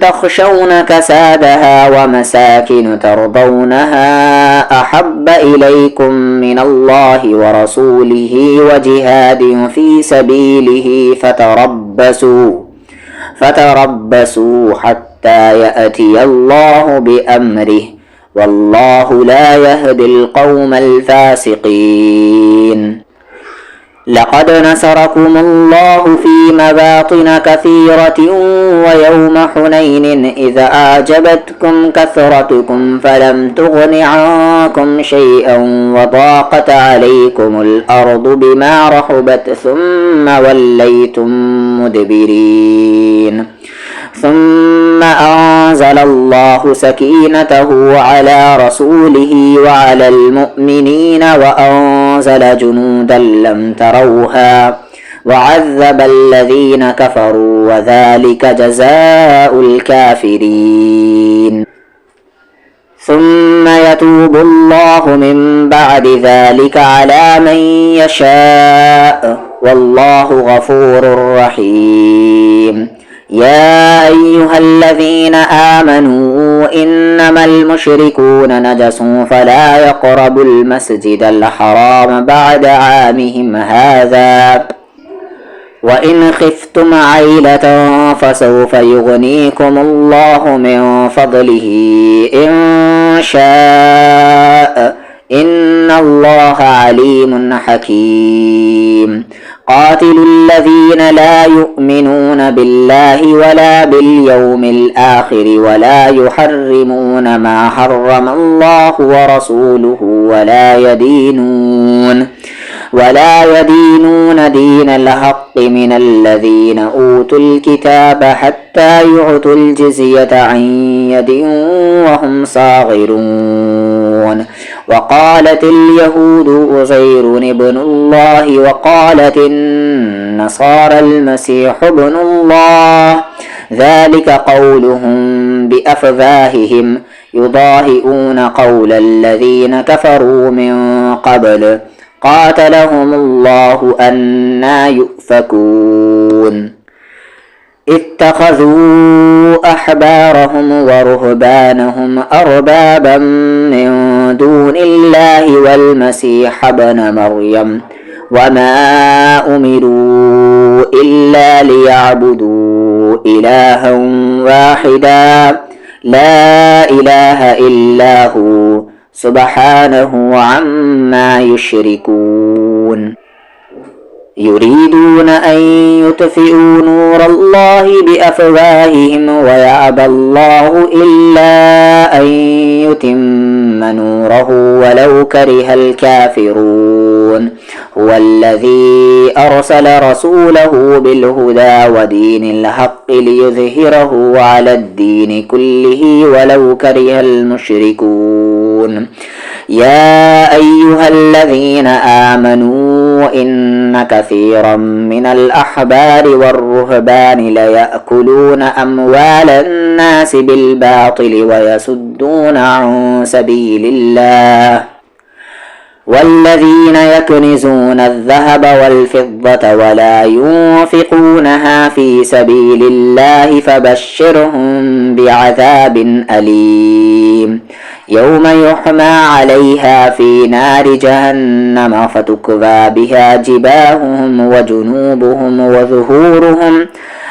تخشون كسادها ومساكن ترضونها أحب إليكم من الله ورسوله وجهاد في سبيله فتربصوا حتى يأتي الله بأمره والله لا يهدي القوم الفاسقين. لقد نصركم الله في مواطن كثيرة ويوم حنين إذ أعجبتكم كثرتكم فلم تغن عنكم شيئا وضاقت عليكم الأرض بما رحبت ثم وليتم مدبرين. ثم أنزل الله سكينته على رسوله وعلى المؤمنين وأنزل جنودا لم تروها وعذب الذين كفروا وذلك جزاء الكافرين. ثم يتوب الله من بعد ذلك على من يشاء والله غفور رحيم. يا أيها الذين آمنوا إنما المشركون نجس فلا يقربوا المسجد الحرام بعد عامهم هذا وإن خفتم عيلة فسوف يغنيكم الله من فضله إن شاء إن الله عليم حكيم. قاتلوا الذين لا يؤمنون بالله ولا باليوم الآخر ولا يحرمون ما حرم الله ورسوله ولا يدينون دين الحق من الذين أوتوا الكتاب حتى يعطوا الجزية عن يد وهم صاغرون. وقالت اليهود عزير ابن الله وقالت النصارى المسيح ابن الله ذلك قولهم بأفواههم يضاهئون قول الذين كفروا من قبل قاتلهم الله أنى يؤفكون اتخذوا أحبارهم ورهبانهم أربابا من دون الله والمسيح ابن مريم وما أمروا إلا ليعبدوا إلها واحدا لا إله إلا هو سبحانه عما يشركون يريدون أن يطفئوا نور الله بأفواههم ويأبى الله إلا أن يتم نوره ولو كره الكافرون هو الذي أرسل رسوله بالهدى ودين الحق ليظهره على الدين كله ولو كره المشركون يا أيها الذين آمنوا إن كثيرا من الأحبار والرهبان ليأكلون أموال الناس بالباطل ويصدون عن سبيل الله والذين يكنزون الذهب والفضة ولا ينفقونها في سبيل الله فبشرهم بعذاب أليم يوم يحمى عليها في نار جهنم فتكوى بها جباههم وجنوبهم وظهورهم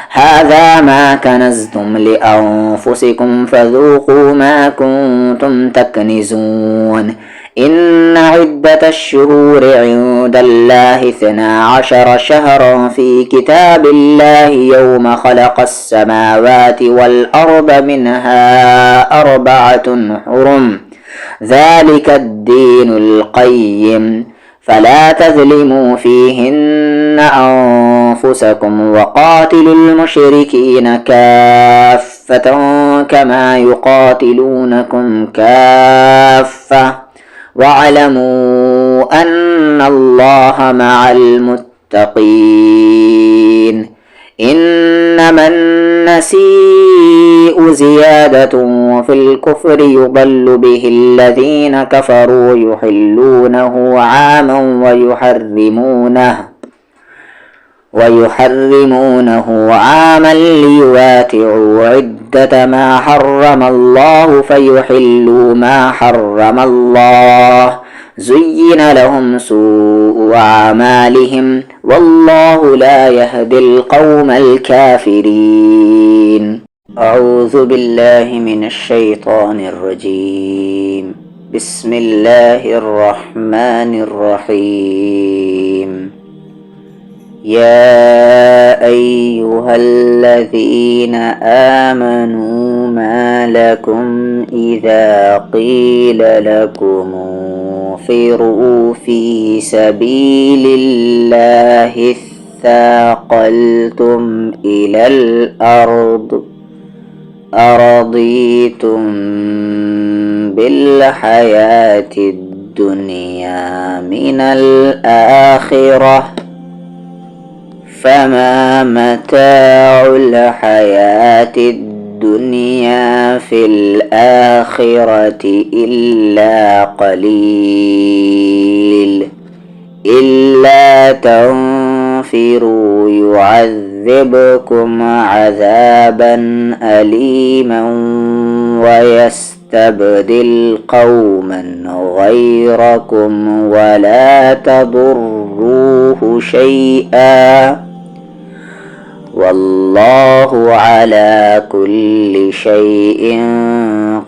هذا ما كنزتم لأنفسكم فذوقوا ما كنتم تكنزون إن عدة الشهور عند الله 12 شهرا في كتاب الله يوم خلق السماوات والأرض منها 4 حرم ذلك الدين القيم فلا تظلموا فيهن أنفسكم وقاتلوا المشركين كافة كما يقاتلونكم كافة واعلموا أن الله مع المتقين إنما النسيء زيادة في الكفر يضل به الذين كفروا يحلونه عاما ويحرمونه عاما ليواتعوا عدة ما حرم الله فيحلوا ما حرم الله زين لهم سوء أعمالهم والله لا يهدي القوم الكافرين أعوذ بالله من الشيطان الرجيم بسم الله الرحمن الرحيم يا أيها الذين آمنوا ما لكم إذا قيل لكم انفروا في سبيل الله اثاقلتم إلى الأرض أرضيتم بالحياة الدنيا من الآخرة فما متاع الحياة الدنيا في الآخرة إلا قليل إلا تنفروا يعذبكم عذابا أليما ويستبدل قوما غيركم ولا تضروه شيئا والله على كل شيء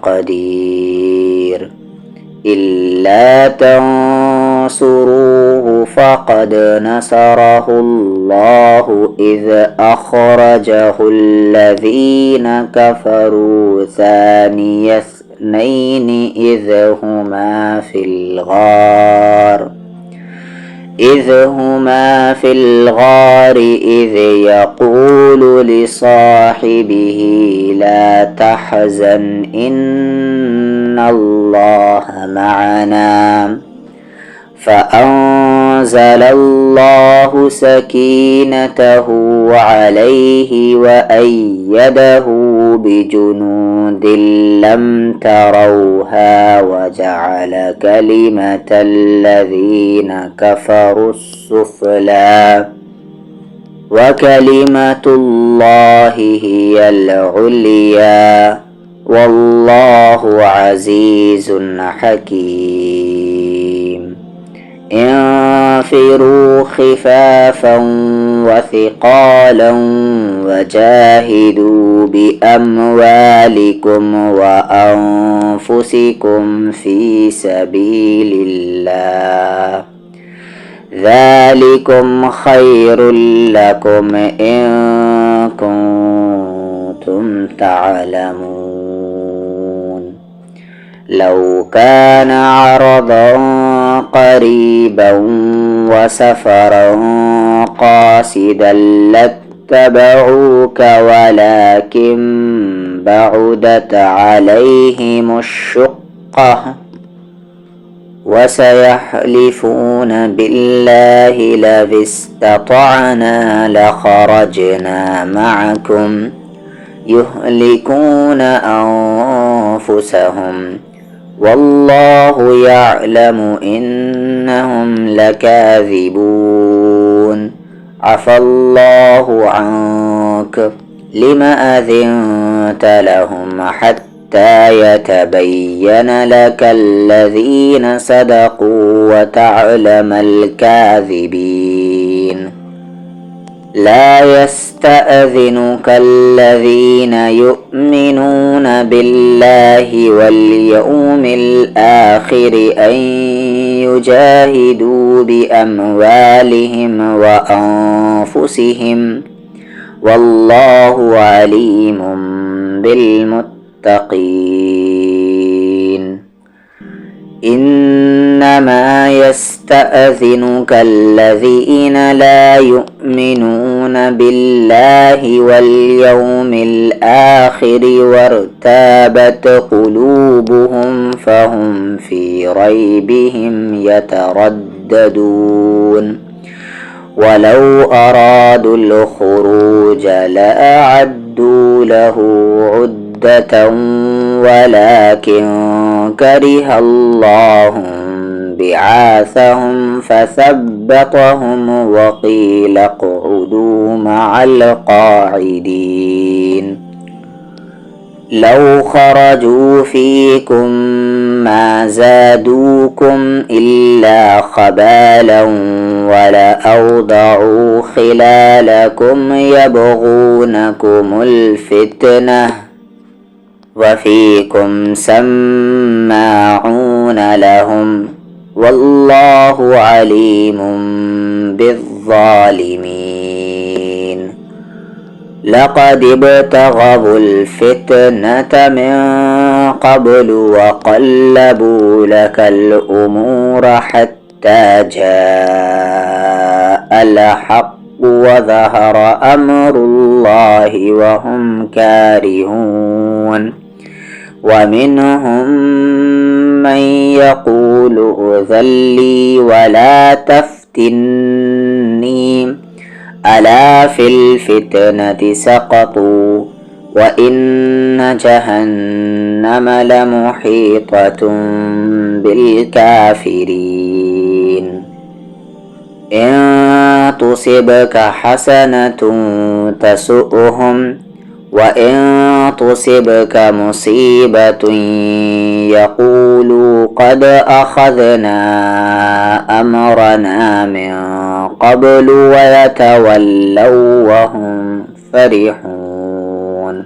قدير إلا تنصروه فقد نصره الله إذ أخرجه الذين كفروا ثاني اثنين إذ هما في الغار إذ يقول لصاحبه لا تحزن إن الله معنا فأنزل الله سكينته عليه وأيده بجنود لم تروها وجعل كلمة الذين كفروا السفلى وكلمة الله هي العليا والله عزيز حكيم. انفروا خفافا وثقالا وجاهدوا بأموالكم وأنفسكم في سبيل الله ذلكم خير لكم إن كنتم تعلمون. لو كان عرضا قريبا وسفرا قاصدا لاتبعوك ولكن بعدت عليهم الشقة وسيحلفون بالله لو استطعنا لخرجنا معكم يهلكون أنفسهم والله يعلم إنهم لكاذبون. عفى الله عنك لم أذنت لهم حتى يتبين لك الذين صدقوا وتعلم الكاذبين. لا يستأذنك الذين يؤمنون بالله واليوم الآخر أن يجاهدوا بأموالهم وأنفسهم والله عليم بالمتقين. إنما يستأذنك الذين لا يؤمنون بالله واليوم الآخر وارتابت قلوبهم فهم في ريبهم يترددون. ولو أرادوا الخروج لأعدوا له عدة ولكن كره الله بعاثهم فثبطهم وقيل اقعدوا مع القاعدين. لو خرجوا فيكم ما زادوكم إلا خبالا ولأوضعوا خلالكم يبغونكم الفتنة وفيكم سماعون لهم والله عليم بالظالمين. لقد ابتغوا الفتنة من قبل وقلبوا لك الأمور حتى جاء الحق وظهر أمر الله وهم كارهون. ومنهم من يقول ائذن لي ولا تفتني ألا في الفتنة سقطوا وإن جهنم لمحيطة بالكافرين. إن تصبك حسنة تسؤهم وإن تصبك مصيبة يقولوا قد أخذنا أمرنا من قبل ويتولوا وهم فرحون.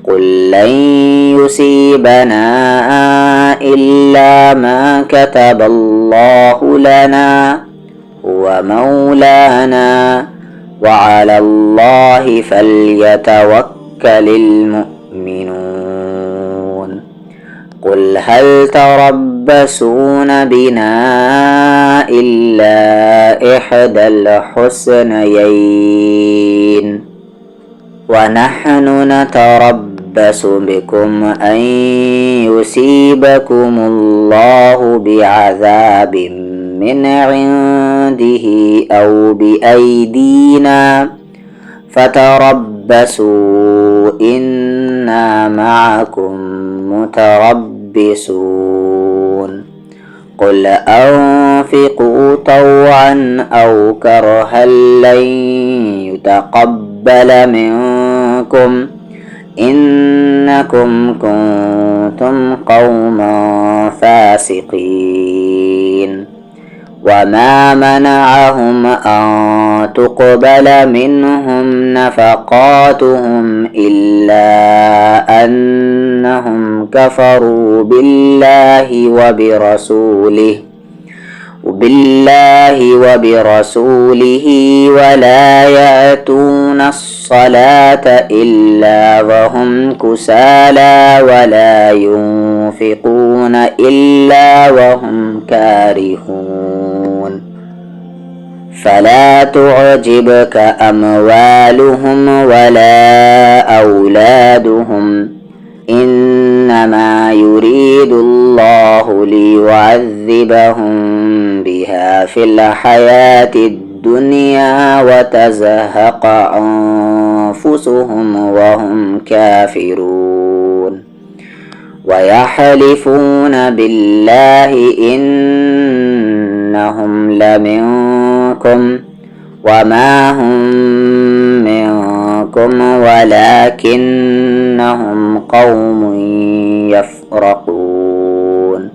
قل لن يصيبنا إلا ما كتب الله لنا هو مولانا وعلى الله فليتوكل المؤمنون. قل هل تربصون بنا إلا إحدى الحسنيين ونحن نتربص بكم أن يصيبكم الله بعذاب من عنده أو بأيدينا فتربصوا إنا معكم متربصون قل أنفقوا طوعا أو كرها لن يتقبل منكم إنكم كنتم قوما فاسقين وما منعهم أن تقبل منهم نفقاتهم إلا أنهم كفروا بالله وبرسوله ولا يأتون الصلاة إلا وهم كسالى ولا ينفقون إلا وهم كارهون فلا تعجبك أموالهم ولا أولادهم إنما يريد الله ليعذبهم بها في الحياة الدنيا وتزهق أنفسهم وهم كافرون ويحلفون بالله إنهم لمنكم وما هم منكم ولكنهم قوم يفرقون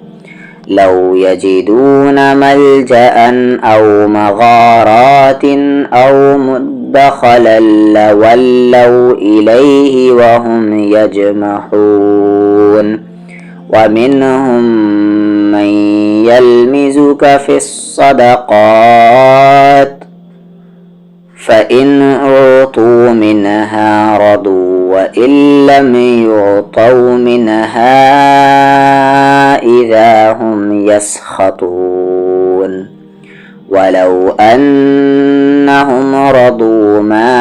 لو يجدون ملجأ أو مغارات أو مدخلا لولوا إليه وهم يجمحون ومنهم من يلمزك في الصدقات فإن أعطوا منها رضوا وإن لم يعطوا منها إذا هم يسخطون ولو أنهم رضوا ما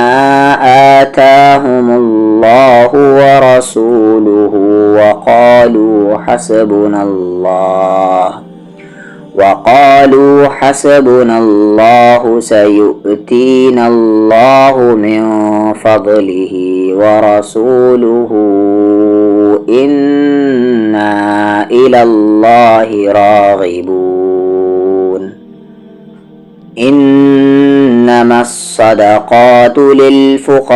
آتاهم الله ورسوله وقالوا حسبنا الله سيؤتينا الله من فضله ورسوله إنا إلى الله راغبون إنما الصدقات للفقراء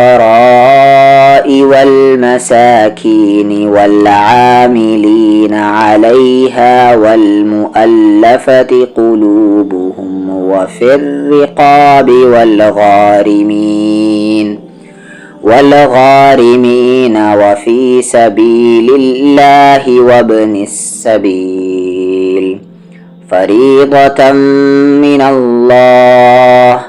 والمساكين والعاملين عليها والمؤلفة قلوبهم وفي الرقاب والغارمين وفي سبيل الله وابن السبيل فريضة من الله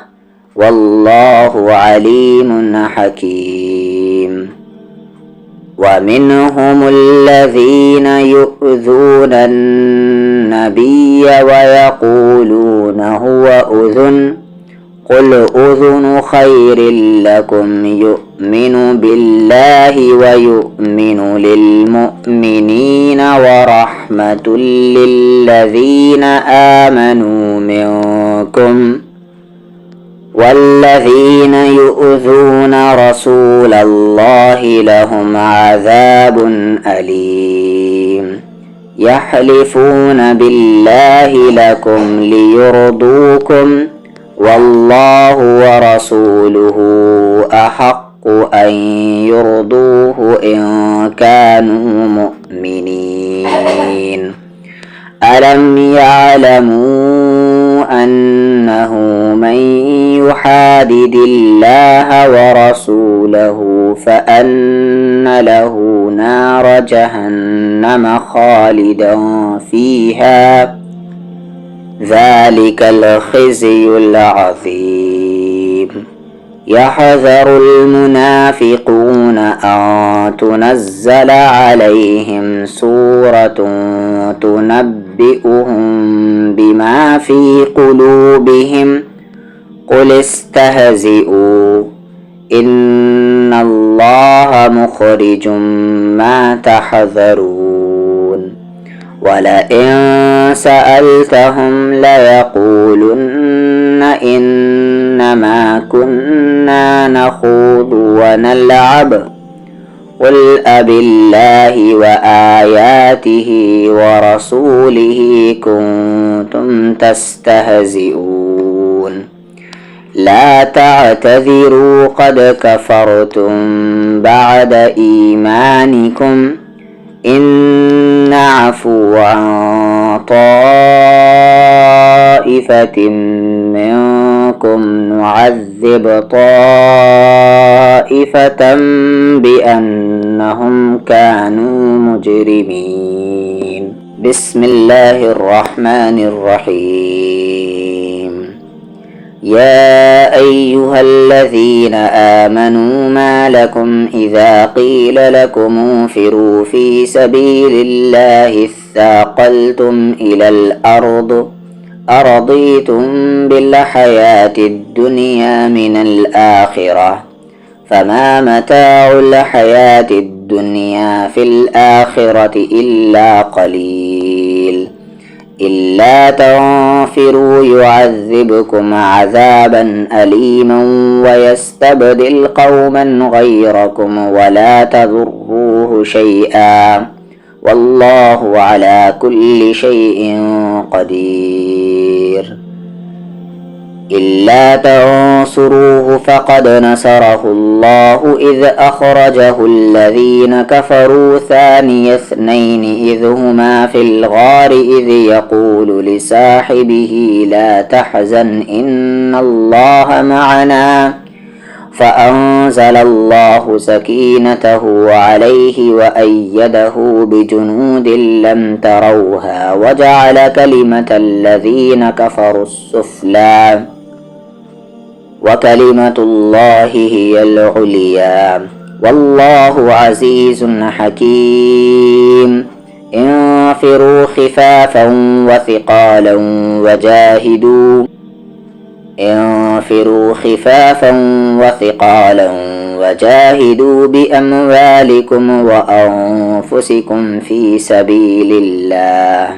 والله عليم حكيم ومنهم الذين يؤذون النبي ويقولون هو أذن قل أذن خير لكم يؤمن بالله ويؤمن للمؤمنين ورحمة للذين آمنوا منكم والذين يؤذون رسول الله لهم عذاب أليم يحلفون بالله لكم ليرضوكم والله ورسوله أحق أن يرضوه إن كانوا مؤمنين ألم يعلموا أنه من يحادد الله ورسوله فأن له نار جهنم خالدا فيها ذلك الخزي العظيم يحذر المنافقون أن تنزل عليهم سورة تنبئهم بما في قلوبهم قل استهزئوا إن الله مخرج ما تحذرون ولئن سألتهم ليقولن إنما كنا نخوض ونلعب قل أبالله وآياته ورسوله كنتم تستهزئون لا تعتذروا قد كفرتم بعد إيمانكم إن نعفو عن طائفة منكم نعذب طائفة بأنهم كانوا مجرمين. بسم الله الرحمن الرحيم. يا أيها الذين آمنوا ما لكم إذا قيل لكم انفروا في سبيل الله اثاقلتم إلى الأرض أرضيتم بالحياة الدنيا من الآخرة فما متاع الحياة الدنيا في الآخرة إلا قليل إلا تنفروا يعذبكم عذابا أليما ويستبدل قوما غيركم ولا تضروه شيئا والله على كل شيء قدير. إلا تنصروه فقد نصره الله إذ أخرجه الذين كفروا ثاني اثنين إذ هما في الغار إذ يقول لصاحبه لا تحزن إن الله معنا فأنزل الله سكينته عليه وأيده بجنود لم تروها وجعل كلمة الذين كفروا السفلى وكلمة الله هي العليا والله عزيز حكيم. انفروا خفافا وثقالا وجاهدوا بأموالكم وأنفسكم في سبيل الله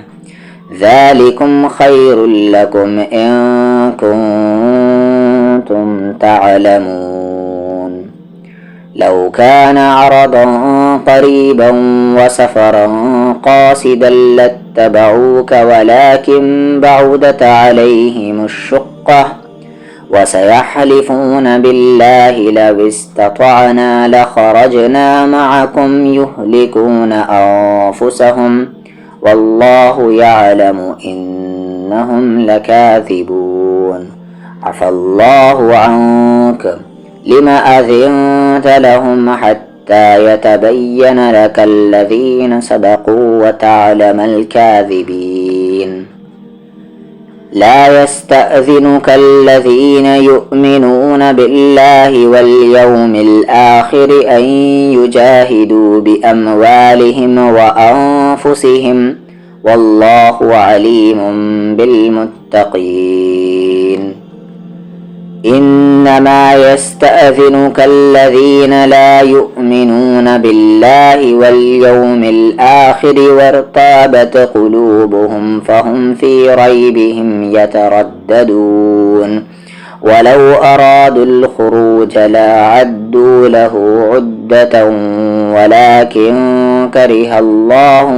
ذلكم خير لكم إن كنتم تعلمون. لو كان عرضا قريبا وسفرا قاصدا لاتبعوك ولكن بعدت عليهم الشقة وسيحلفون بالله لو استطعنا لخرجنا معكم يهلكون أنفسهم والله يعلم إنهم لكاذبون. عفى الله عنك لم أذنت لهم حتى يتبين لك الذين صدقوا وتعلم الكاذبين. لا يستأذنك الذين يؤمنون بالله واليوم الآخر أن يجاهدوا بأموالهم وأنفسهم والله عليم بالمتقين. إنما يستأذنك الذين لا يؤمنون بالله واليوم الآخر وارتابت قلوبهم فهم في ريبهم يترددون ولو أرادوا الخروج لأعدوا له عدة ولكن كره الله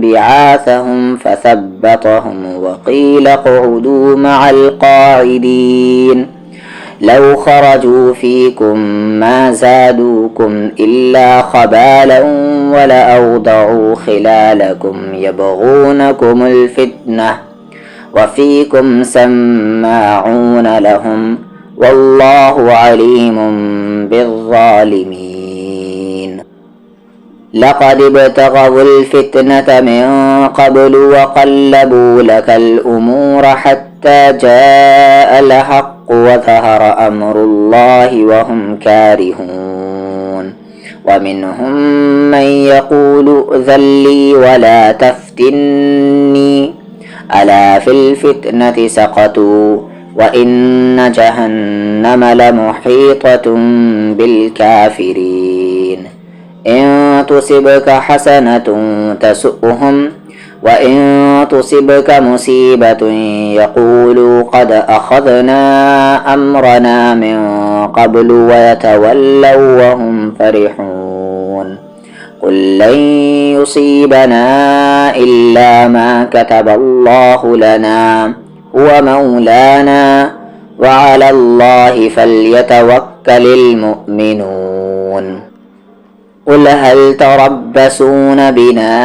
بعاثهم فثبطهم وقيل اقعدوا مع القاعدين. لو خرجوا فيكم ما زادوكم إلا خبالا ولأوضعوا خلالكم يبغونكم الفتنة وفيكم سماعون لهم والله عليم بالظالمين. لقد ابتغوا الفتنة من قبل وقلبوا لك الأمور حتى جاء الحق وظهر أمر الله وهم كارهون. ومنهم من يقول ائذن لي ولا تفتني ألا في الفتنة سقطوا وإن جهنم لمحيطة بالكافرين. إن تصبك حسنة تسؤهم وإن تصبك مصيبة يقولوا قد أخذنا أمرنا من قبل ويتولوا وهم فرحون قل لن يصيبنا إلا ما كتب الله لنا هو مولانا وعلى الله فليتوكل المؤمنون قل هل تربصون بنا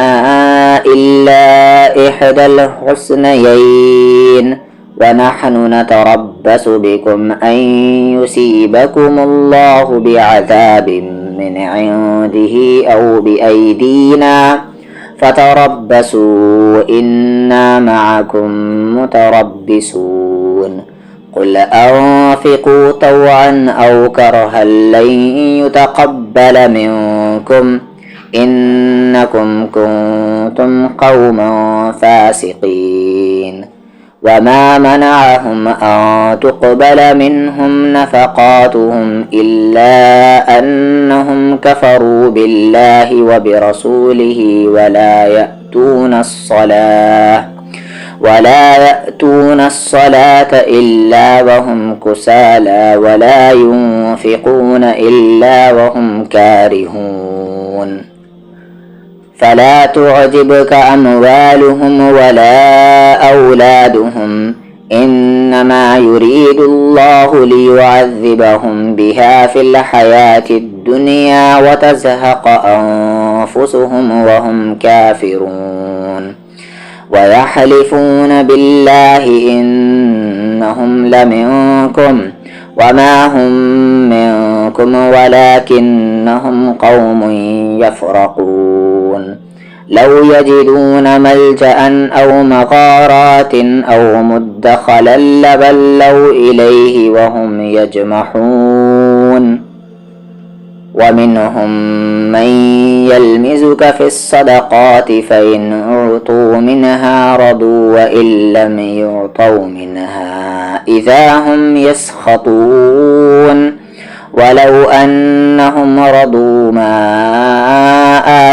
إلا إحدى الحسنيين ونحن نتربص بكم أن يصيبكم الله بعذاب من عنده أو بأيدينا فتربصوا إنا معكم متربصون قل أنفقوا طوعا أو كرها لن يتقبل منكم إنكم كنتم قوما فاسقين وما منعهم أن تقبل منهم نفقاتهم إلا أنهم كفروا بالله وبرسوله ولا يأتون الصلاة إلا وهم كسالى ولا ينفقون إلا وهم كارهون فلا تعجبك أموالهم ولا أولادهم إنما يريد الله ليعذبهم بها في الحياة الدنيا وتزهق أنفسهم وهم كافرون ويحلفون بالله إنهم لمنكم وما هم منكم ولكنهم قوم يفرقون لو يجدون ملجأ أو مغارات أو مدخلا لولوا إليه وهم يجمحون ومنهم من يلمزك في الصدقات فإن أعطوا منها رضوا وإن لم يعطوا منها إذا هم يسخطون ولو أنهم رضوا ما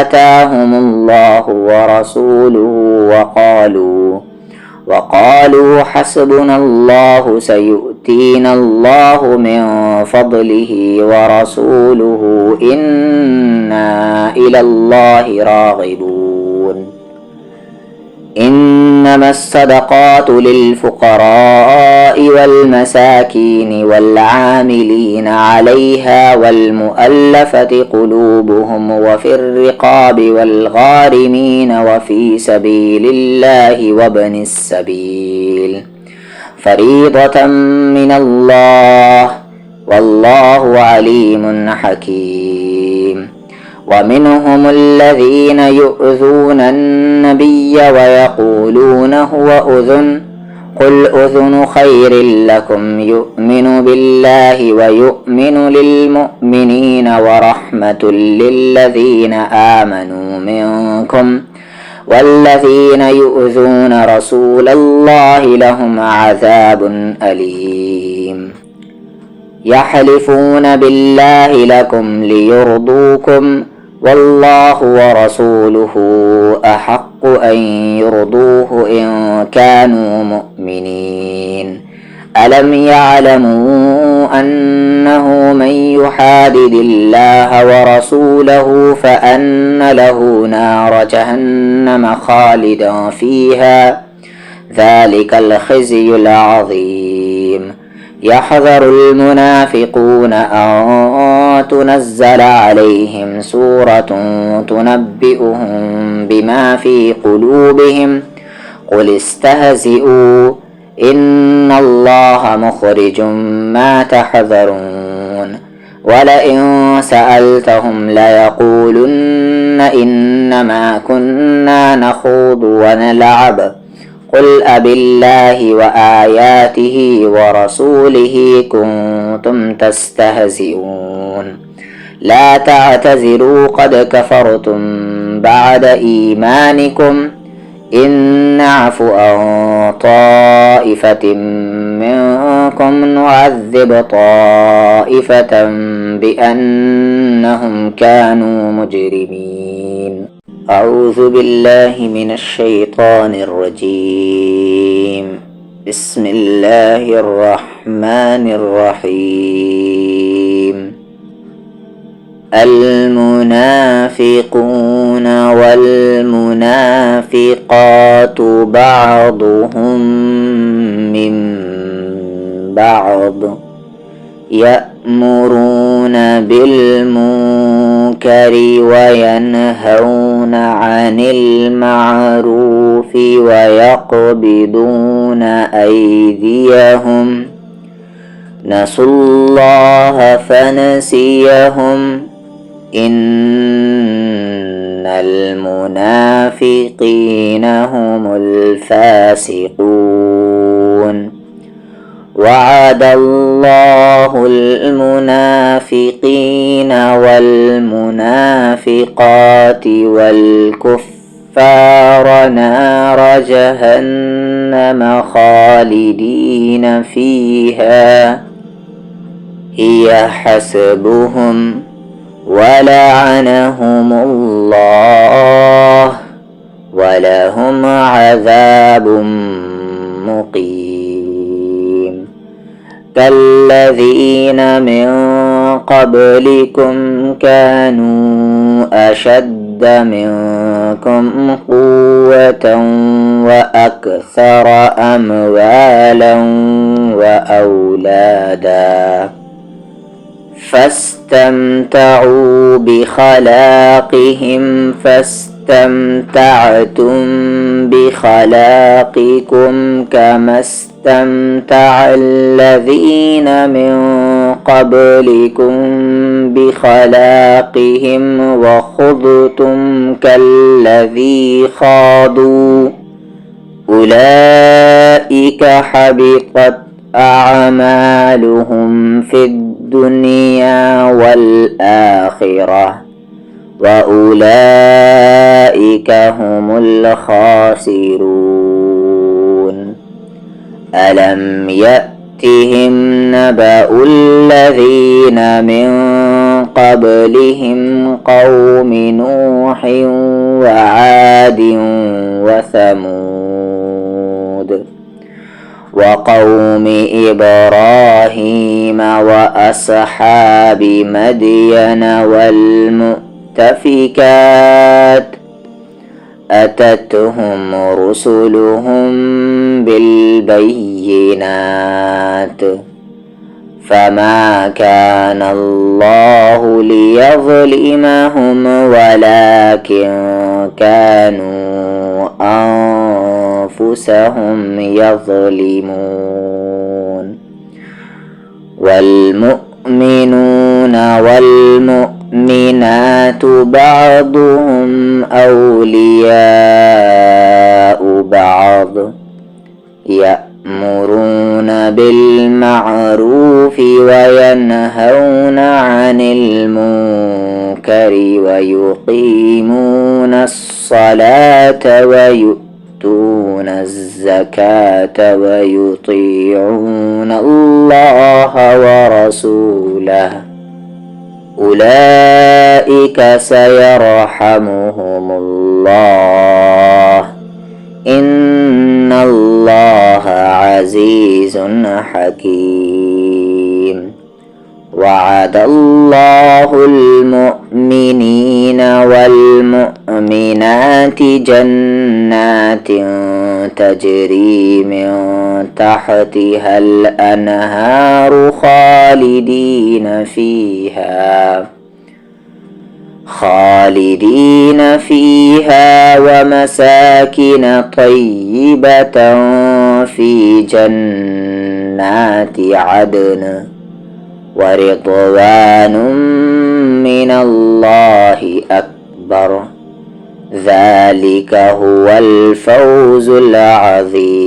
آتاهم الله ورسوله وقالوا حسبنا الله سيؤتينا الله من فضله ورسوله إنا إلى الله راغبون إنما الصدقات للفقراء والمساكين والعاملين عليها والمؤلفة قلوبهم وفي الرقاب والغارمين وفي سبيل الله وابن السبيل فريضة من الله والله عليم حكيم ومنهم الذين يؤذون النبي ويقولون هو أذن قل أذن خير لكم يؤمن بالله ويؤمن للمؤمنين ورحمة للذين آمنوا منكم والذين يؤذون رسول الله لهم عذاب أليم يحلفون بالله لكم ليرضوكم والله ورسوله أحق أن يرضوه إن كانوا مؤمنين ألم يعلموا أنه من يحادد الله ورسوله فأن له نار جهنم خالدا فيها ذلك الخزي العظيم يحذر المنافقون أن تنزل عليهم سورة تنبئهم بما في قلوبهم قل استهزئوا إن الله مخرج ما تحذرون ولئن سألتهم ليقولن إنما كنا نخوض ونلعب قل أبالله وآياته ورسوله كنتم تستهزئون لا تعتذروا قد كفرتم بعد إيمانكم إن نعف عن طائفة منكم نعذب طائفة بأنهم كانوا مجرمين أعوذ بالله من الشيطان الرجيم. بسم الله الرحمن الرحيم. المنافقون والمنافقات بعضهم من بعض يأمرون بالمنكر وينهون عن المعروف ويقبضون أيديهم نسوا الله فنسيهم إن المنافقين هم الفاسقون. وعد الله المنافقين والمنافقات والكفار نار جهنم خالدين فيها هي حسبهم ولعنهم الله ولهم عذاب مقيم. كالذين من قبلكم كانوا أشد منكم قوة وأكثر أموالا وأولادا فاستمتعوا بخلاقهم فاستمتعتم بخلاقكم كما استمتع الذين من قبلكم بخلاقهم وخضتم كالذي خاضوا أولئك حبطت أعمالهم في الدنيا والآخرة وأولئك هم الخاسرون. ألم يأتهم نبأ الذين من قبلهم قوم نوح وعاد وثمود وقوم إبراهيم وأصحاب مدين والمؤتفكات أتتهم رسلهم بالبينات فما كان الله ليظلمهم ولكن كانوا أنفسهم يظلمون. والمؤمنون والمؤمنات بعضهم أولياء بعض يأمرون بالمعروف وينهون عن المنكر ويقيمون الصلاة ويؤتون الزكاة ويطيعون الله ورسوله أولئك سيرحمهم الله إن الله عزيز حكيم. وعد الله المؤمنين والمؤمنات جنات تجري من تحتها الأنهار خالدين فيها ومساكن طيبة في جنات عدن ورضوان من الله أكبر ذلك هو الفوز العظيم.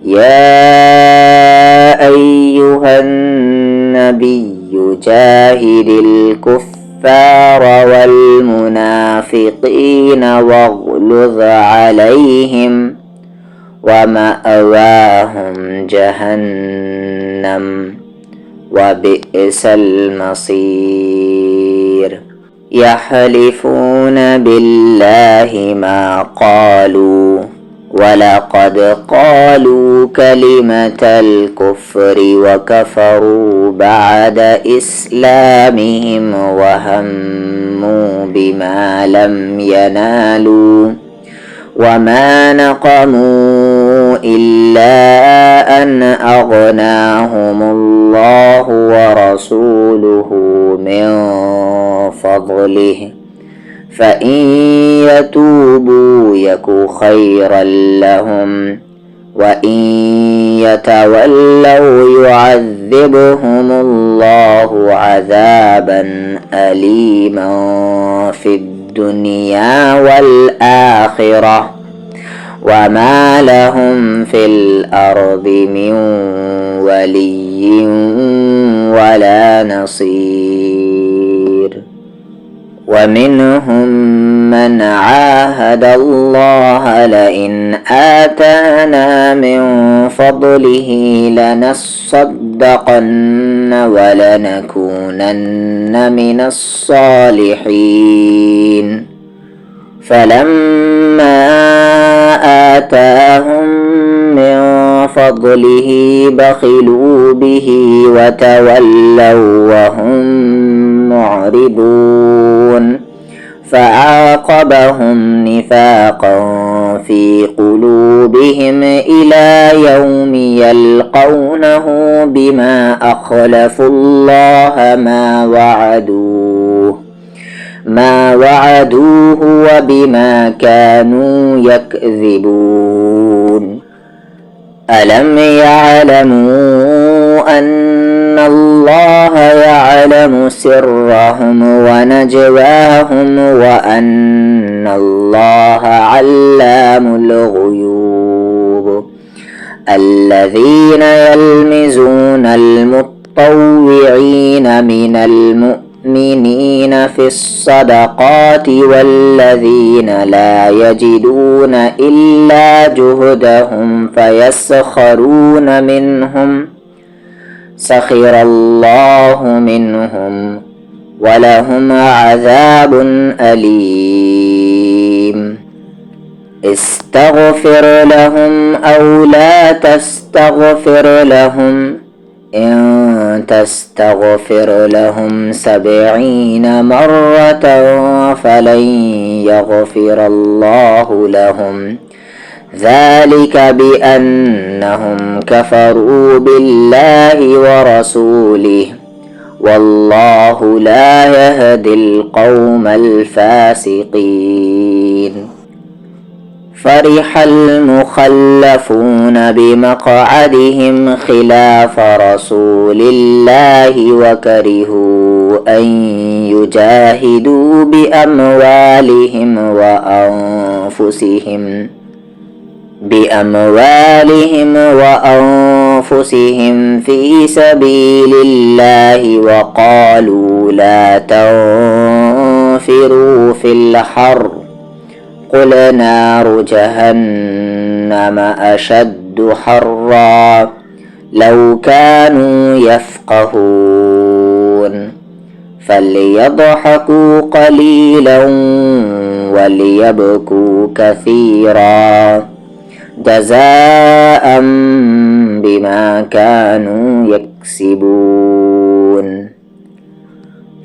يا أيها النبي جاهد الكفار والمنافقين واغلظ عليهم ومأواهم جهنم وبئس المصير. يحلفون بالله ما قالوا ولقد قالوا كلمة الكفر وكفروا بعد إسلامهم وهموا بما لم ينالوا وما نقموا إلا أن أغناهم الله ورسوله من فضله فإن يتوبوا يك خيرا لهم وإن يتولوا يعذبهم الله عذابا أليما في الدنيا والآخرة وما لهم في الأرض من ولي ولا نصير. ومنهم من عاهد الله لئن آتانا من فضله لنصدقن ولنكونن من الصالحين فلما آتاهم من فضله بخلوا به وتولوا وهم معرضون فعاقبهم نفاقا في قلوبهم إلى يوم يلقونه بما أخلفوا الله ما وعدوه وبما كانوا يكذبون. ألم يعلموا أن الله يعلم سرهم ونجواهم وأن الله علام الغيوب. الذين يلمزون المطوعين من المؤمنين في الصدقات والذين لا يجدون إلا جهدهم فيسخرون منهم سخر الله منهم ولهم عذاب أليم. استغفر لهم أو لا تستغفر لهم إن تستغفر لهم 70 مرة فلن يغفر الله لهم ذلك بأنهم كفروا بالله ورسوله والله لا يهدي القوم الفاسقين. فرح المخلفون بمقعدهم خلاف رسول الله وكرهوا أن يجاهدوا بأموالهم وأنفسهم في سبيل الله وقالوا لا تنفروا في الحر قل نار جهنم أشد حرا لو كانوا يفقهون. فليضحكوا قليلا وليبكوا كثيرا جزاء بما كانوا يكسبون.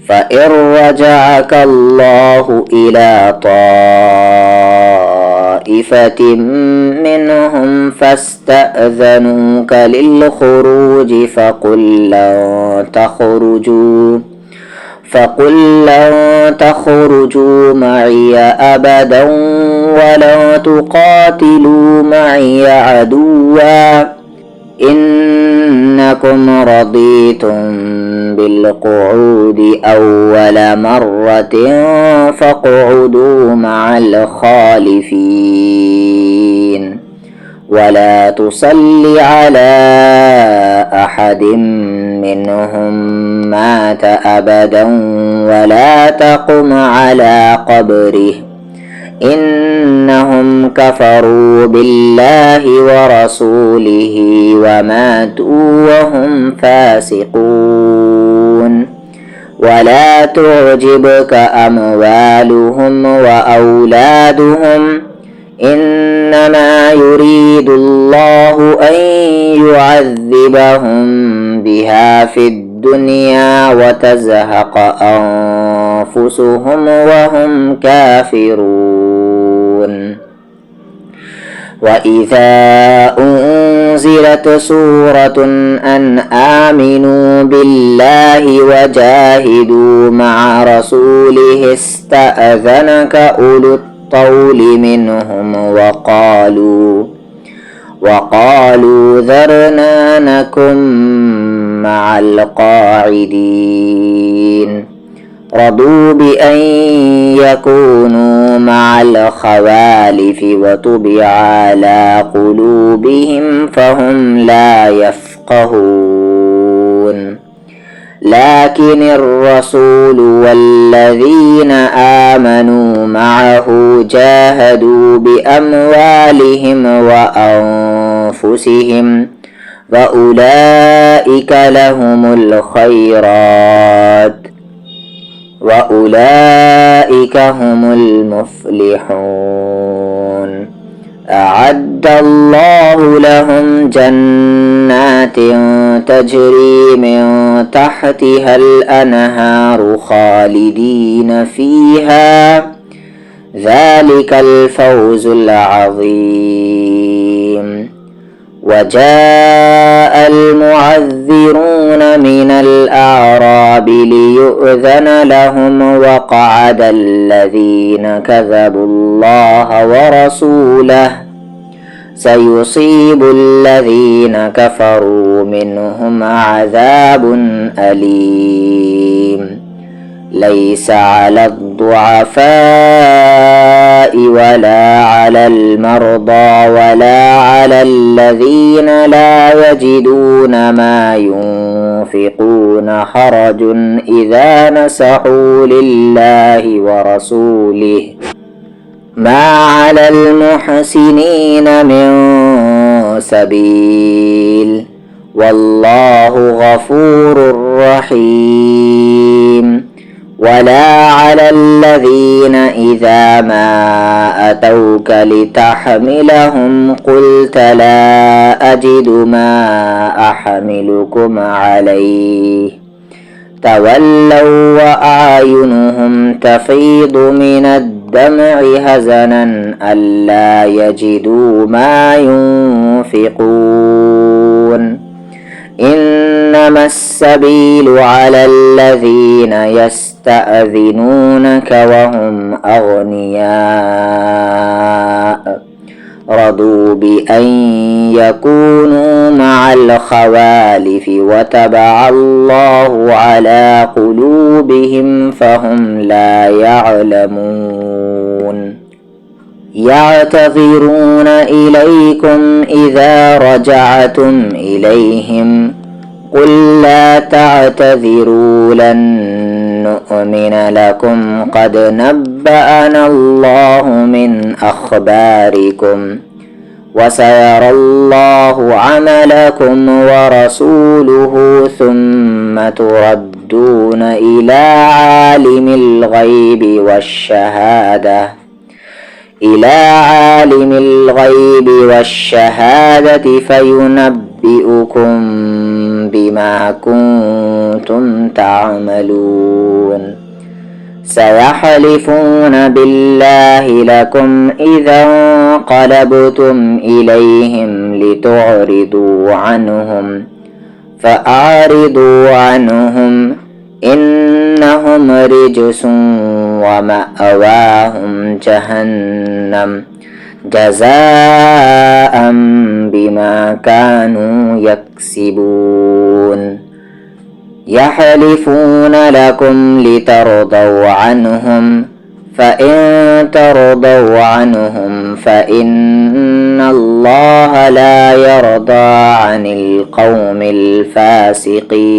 فإن رجعك الله إلى طائفة منهم فاستأذنوك للخروج فقل لن تخرجوا معي أبدا ولا تقاتلوا معي عدوا إنكم رضيتم بالقعود أول مرة فاقعدوا مع الخالفين ولا تصل على أحد منهم مات أبدا ولا تقم على قبره إنهم كفروا بالله ورسوله وماتوا وهم فاسقون. ولا تعجبك أموالهم وأولادهم إنما يريد الله أن يعذبهم بها في الدنيا وتزهق أنفسهم وهم كافرون. وإذا أنزلت سورة أن آمنوا بالله وجاهدوا مع رسوله استأذنك أولو الطول منهم وقالوا ذرنا نكن مع القاعدين. رضوا بأن يكونوا مع الخوالف وطبع على قلوبهم فهم لا يفقهون. لكن الرسول والذين آمنوا معه جاهدوا بأموالهم وأنفسهم وأولئك لهم الخيرات وأولئك هم المفلحون. أعد الله لهم جنات تجري من تحتها الأنهار خالدين فيها ذلك الفوز العظيم. وجاء المعذرون من الأعراب ليؤذن لهم وقعد الذين كذبوا الله ورسوله سيصيب الذين كفروا منهم عذاب أليم. ليس على الضعفاء ولا على المرضى ولا على الذين لا يجدون ما ينفقون حرج إذا نصحوا لله ورسوله ما على المحسنين من سبيل والله غفور رحيم. ولا على الذين إذا ما أتوك لتحملهم قلت لا أجد ما أحملكم عليه تولوا وأعينهم تفيض من الدمع حزنا ألا يجدوا ما ينفقون. إنما السبيل على الذين يستأذنونك وهم أغنياء رضوا بأن يكونوا مع الخوالف وطبع الله على قلوبهم فهم لا يعلمون. يعتذرون إليكم إذا رجعتم إليهم قل لا تعتذروا لن نؤمن لكم قد نبأنا الله من أخباركم وسيرى الله عملكم ورسوله ثم تردون إلى عالم الغيب والشهادة فينبئكم بما كنتم تعملون. سيحلفون بالله لكم إذا انقلبتم إليهم لتعرضوا عنهم فأعرضوا عنهم إنهم رجس ومأواهم جهنم جزاء بما كانوا يكسبون. يحلفون لكم لترضوا عنهم فإن ترضوا عنهم فإن الله لا يرضى عن القوم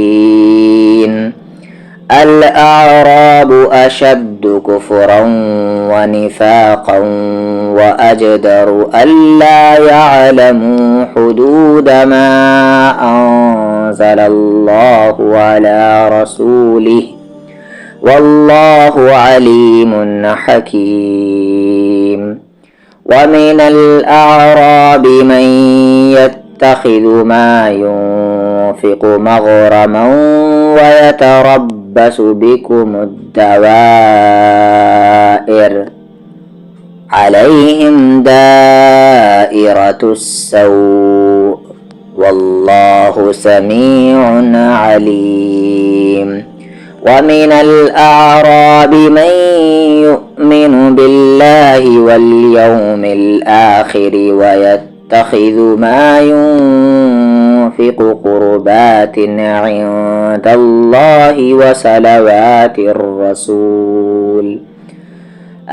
الفاسقين. الأعراب أشد كفرا ونفاقا وأجدر ألا يعلموا حدود ما أنزل الله على رسوله والله عليم حكيم. ومن الأعراب من يتخذ ما ينفق مغرما ويتربص بكم الدوائر عليهم دائرة السوء والله سميع عليم. ومن الأعراب من يؤمن بالله واليوم الآخر ويتخذ ما ينفق قربات عند الله وصلوات الرسول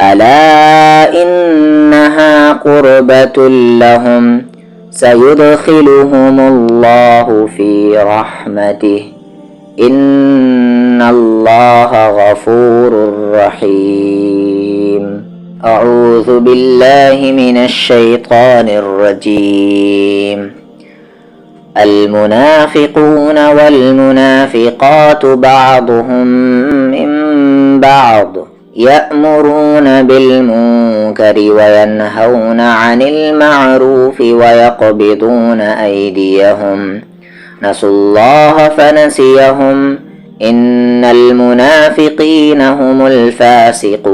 ألا إنها قربة لهم سيدخلهم الله في رحمته إن الله غفور رحيم. أعوذ بالله من الشيطان الرجيم. المنافقون والمنافقات بعضهم من بعض يأمرون بالمنكر وينهون عن المعروف ويقبضون أيديهم نسوا الله فنسيهم إن المنافقين هم الفاسقون.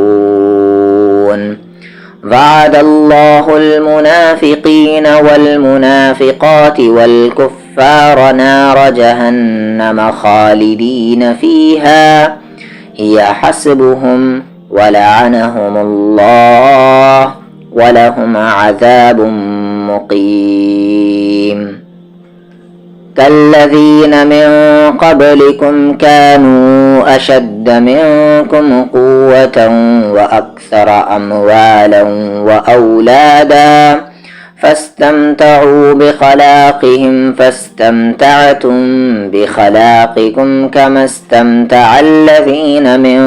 وعد الله المنافقين والمنافقات والكفار نار جهنم خالدين فيها هي حسبهم ولعنهم الله ولهم عذاب مقيم. كالذين من قبلكم كانوا أشد منكم قوة وأكثر أموالا وأولادا فاستمتعوا بخلاقهم فاستمتعتم بخلاقكم كما استمتع الذين من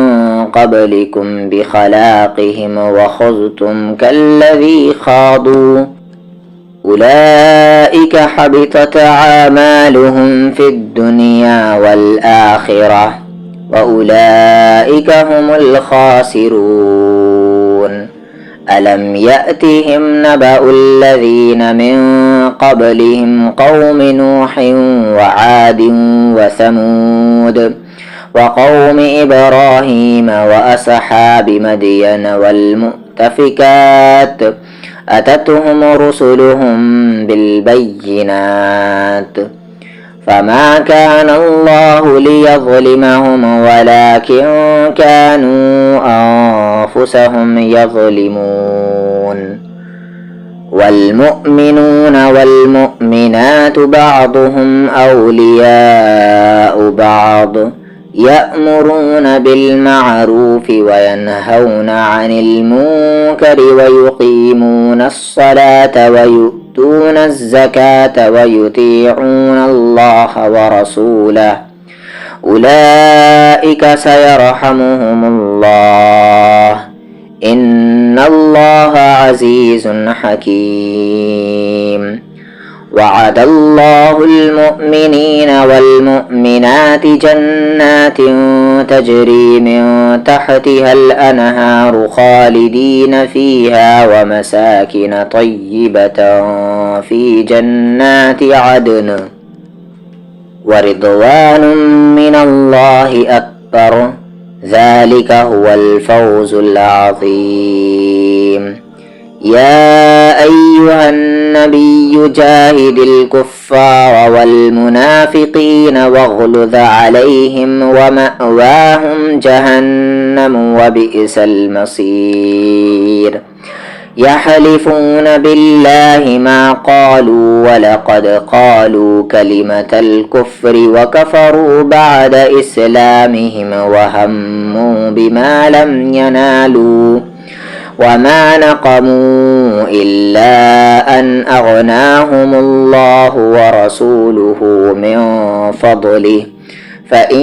قبلكم بخلاقهم وخضتم كالذي خاضوا أولئك حبطت أعمالهم في الدنيا والآخرة وأولئك هم الخاسرون. ألم يأتهم نبأ الذين من قبلهم قوم نوح وعاد وثمود وقوم إبراهيم وأصحاب مدين والمؤتفكات أتتهم رسلهم بالبينات فما كان الله ليظلمهم ولكن كانوا أنفسهم يظلمون. والمؤمنون والمؤمنات بعضهم أولياء بعض يأمرون بالمعروف وينهون عن المنكر ويقيمون الصلاة ويؤتون الزكاة ويطيعون الله ورسوله أولئك سيرحمهم الله إن الله عزيز حكيم. وعد الله المؤمنين والمؤمنات جنات تجري من تحتها الأنهار خالدين فيها ومساكن طيبة في جنات عدن ورضوان من الله أكبر ذلك هو الفوز العظيم. يا أيها النبي جاهد الكفار والمنافقين واغلظ عليهم ومأواهم جهنم وبئس المصير. يحلفون بالله ما قالوا ولقد قالوا كلمة الكفر وكفروا بعد إسلامهم وهموا بما لم ينالوا وما نقموا إلا أن أغناهم الله ورسوله من فضله فإن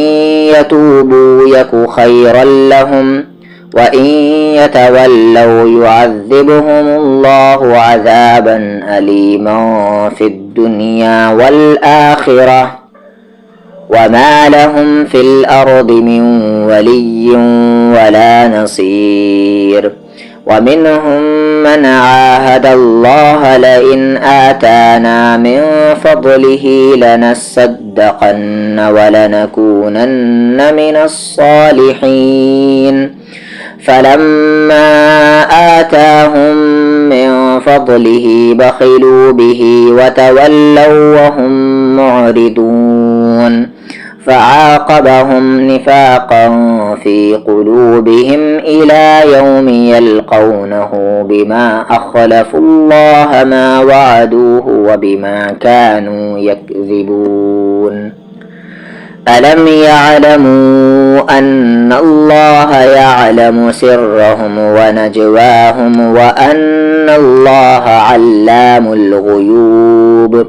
يتوبوا يك خيرا لهم وإن يتولوا يعذبهم الله عذابا أليما في الدنيا والآخرة وما لهم في الأرض من ولي ولا نصير. ومنهم من عاهد الله لئن آتانا من فضله لنصدقن ولنكونن من الصالحين. فلما آتاهم من فضله بخلوا به وتولوا وهم معرضون. فعاقبهم نفاقا في قلوبهم إلى يوم يلقونه بما أخلفوا الله ما وعدوه وبما كانوا يكذبون. ألم يعلموا أن الله يعلم سرهم ونجواهم وأن الله علام الغيوب.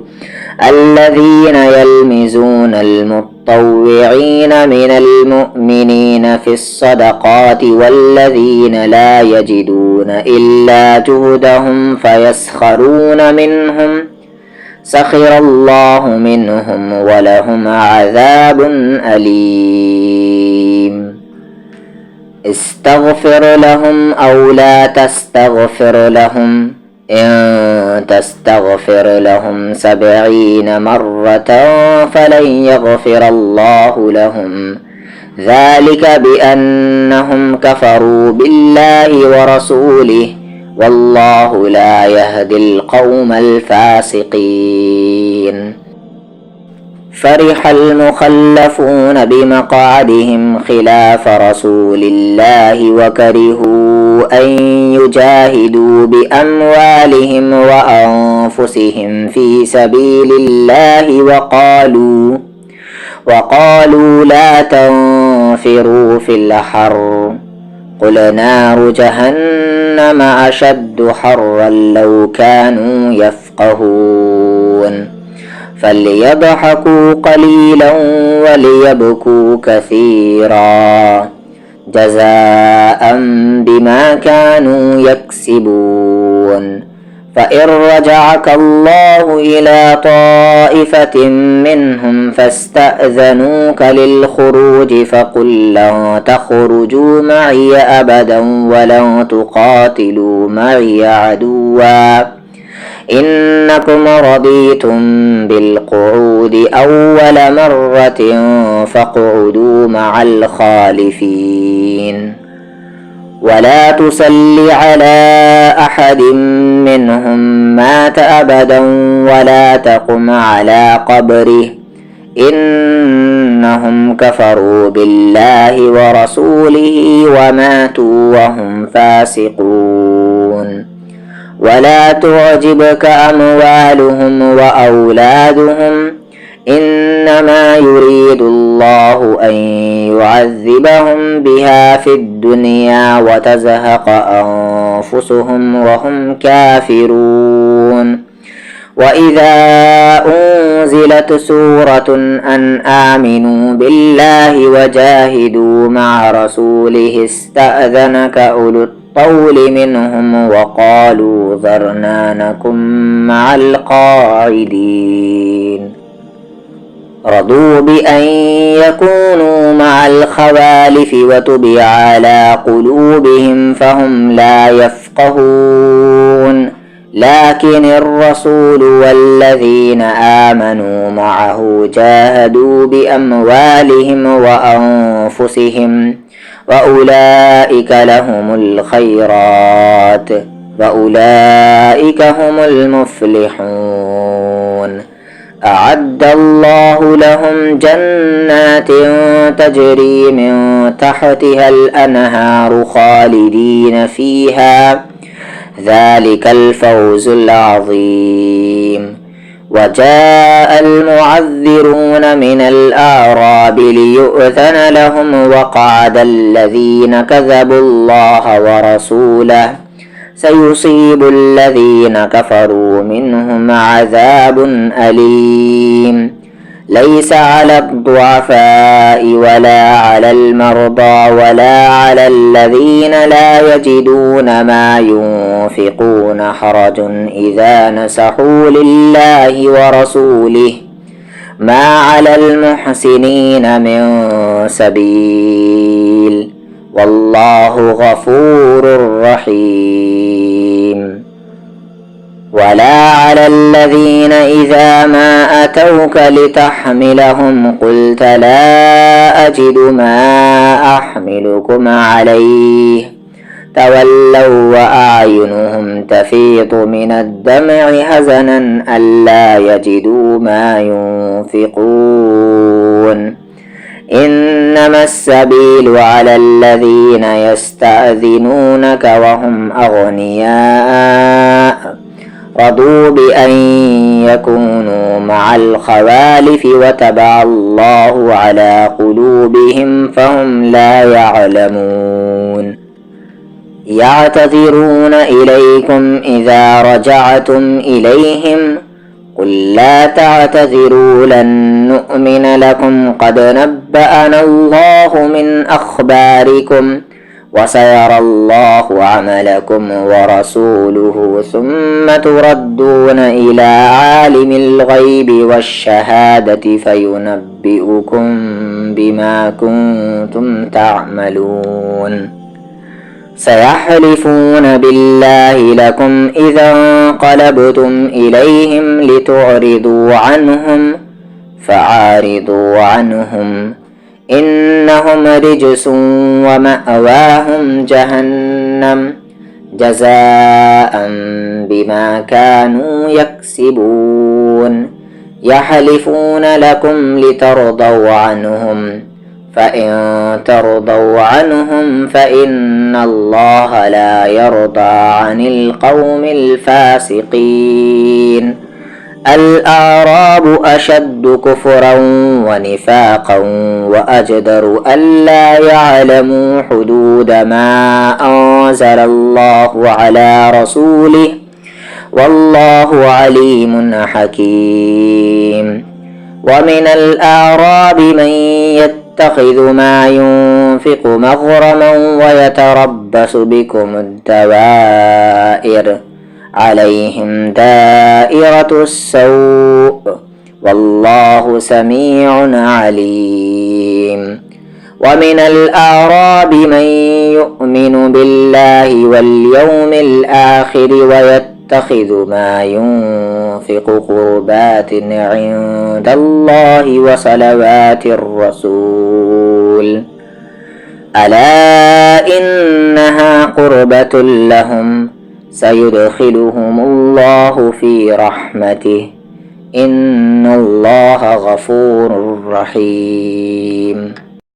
الذين يلمزون المطوعين من المؤمنين في الصدقات والذين لا يجدون إلا جهدهم فيسخرون منهم سخر الله منهم ولهم عذاب أليم. استغفر لهم أو لا تستغفر لهم إن تستغفر لهم 70 مرة فلن يغفر الله لهم. ذلك بأنهم كفروا بالله ورسوله والله لا يهدي القوم الفاسقين. فرح المخلفون بمقعدهم خلاف رسول الله وكرهوا أن يجاهدوا بأموالهم وأنفسهم في سبيل الله وقالوا لا تنفروا في الحر قل نار جهنم أشد حرا لو كانوا يفقهون. فليضحكوا قليلا وليبكوا كثيرا جزاء بما كانوا يكسبون. فإن رجعك الله إلى طائفة منهم فاستأذنوك للخروج فقل لن تخرجوا معي أبدا ولن تقاتلوا معي عدوا إنكم رضيتم بالقعود أول مرة فاقعدوا مع الخالفين. ولا تصل على أحد منهم مات أبدا ولا تقم على قبره إنهم كفروا بالله ورسوله وماتوا وهم فاسقون. ولا تعجبك أموالهم وأولادهم إنما يريد الله أن يعذبهم بها في الدنيا وتزهق أنفسهم وهم كافرون. وإذا أنزلت سورة أن آمنوا بالله وجاهدوا مع رسوله استأذنك أولو الطول منهم وقالوا ذرنا نكن مع القاعدين. رضوا بأن يكونوا مع الخوالف وطبع على قلوبهم فهم لا يفقهون. لكن الرسول والذين آمنوا معه جاهدوا بأموالهم وأنفسهم وأولئك لهم الخيرات وأولئك هم المفلحون. أعد الله لهم جنات تجري من تحتها الأنهار خالدين فيها ذلك الفوز العظيم. وجاء المعذرون من الأعراب ليؤذن لهم وقعد الذين كذبوا الله ورسوله سيصيب الذين كفروا منهم عذاب أليم. ليس على الضعفاء ولا على المرضى ولا على الذين لا يجدون ما ينفقون حرج إذا نصحوا لله ورسوله ما على المحسنين من سبيل والله غفور رحيم. ولا على الذين إذا ما أتوك لتحملهم قلت لا أجد ما أحملكم عليه تولوا وأعينهم تفيض من الدمع حزنا ألا يجدوا ما ينفقون. إنما السبيل على الذين يستأذنونك وهم أغنياء رضوا بأن يكونوا مع الخوالف وتبع الله على قلوبهم فهم لا يعلمون. يعتذرون إليكم إذا رجعتم إليهم قل لا تعتذروا لن نؤمن لكم قد نبأنا الله من أخباركم وسيرى الله عملكم ورسوله ثم تردون إلى عالم الغيب والشهادة فينبئكم بما كنتم تعملون. سيحلفون بالله لكم إذا انقلبتم إليهم لتعرضوا عنهم فعارضوا عنهم إنهم رجس ومأواهم جهنم جزاء بما كانوا يكسبون. يحلفون لكم لترضوا عنهم فإن ترضوا عنهم فإن الله لا يرضى عن القوم الفاسقين. الأعراب أشد كفرا ونفاقا وأجدر ألا يعلموا حدود ما أنزل الله على رسوله والله عليم حكيم. ومن الأعراب من يتخذ ما ينفق مغرما ويتربص بكم الدوائر عليهم دائرة السوء والله سميع عليم. ومن الأعراب من يؤمن بالله واليوم الآخر ويتخذ ما ينفق قربات عند الله وصلوات الرسول ألا إنها قربة لهم سيدخلهم الله في رحمته إن الله غفور رحيم.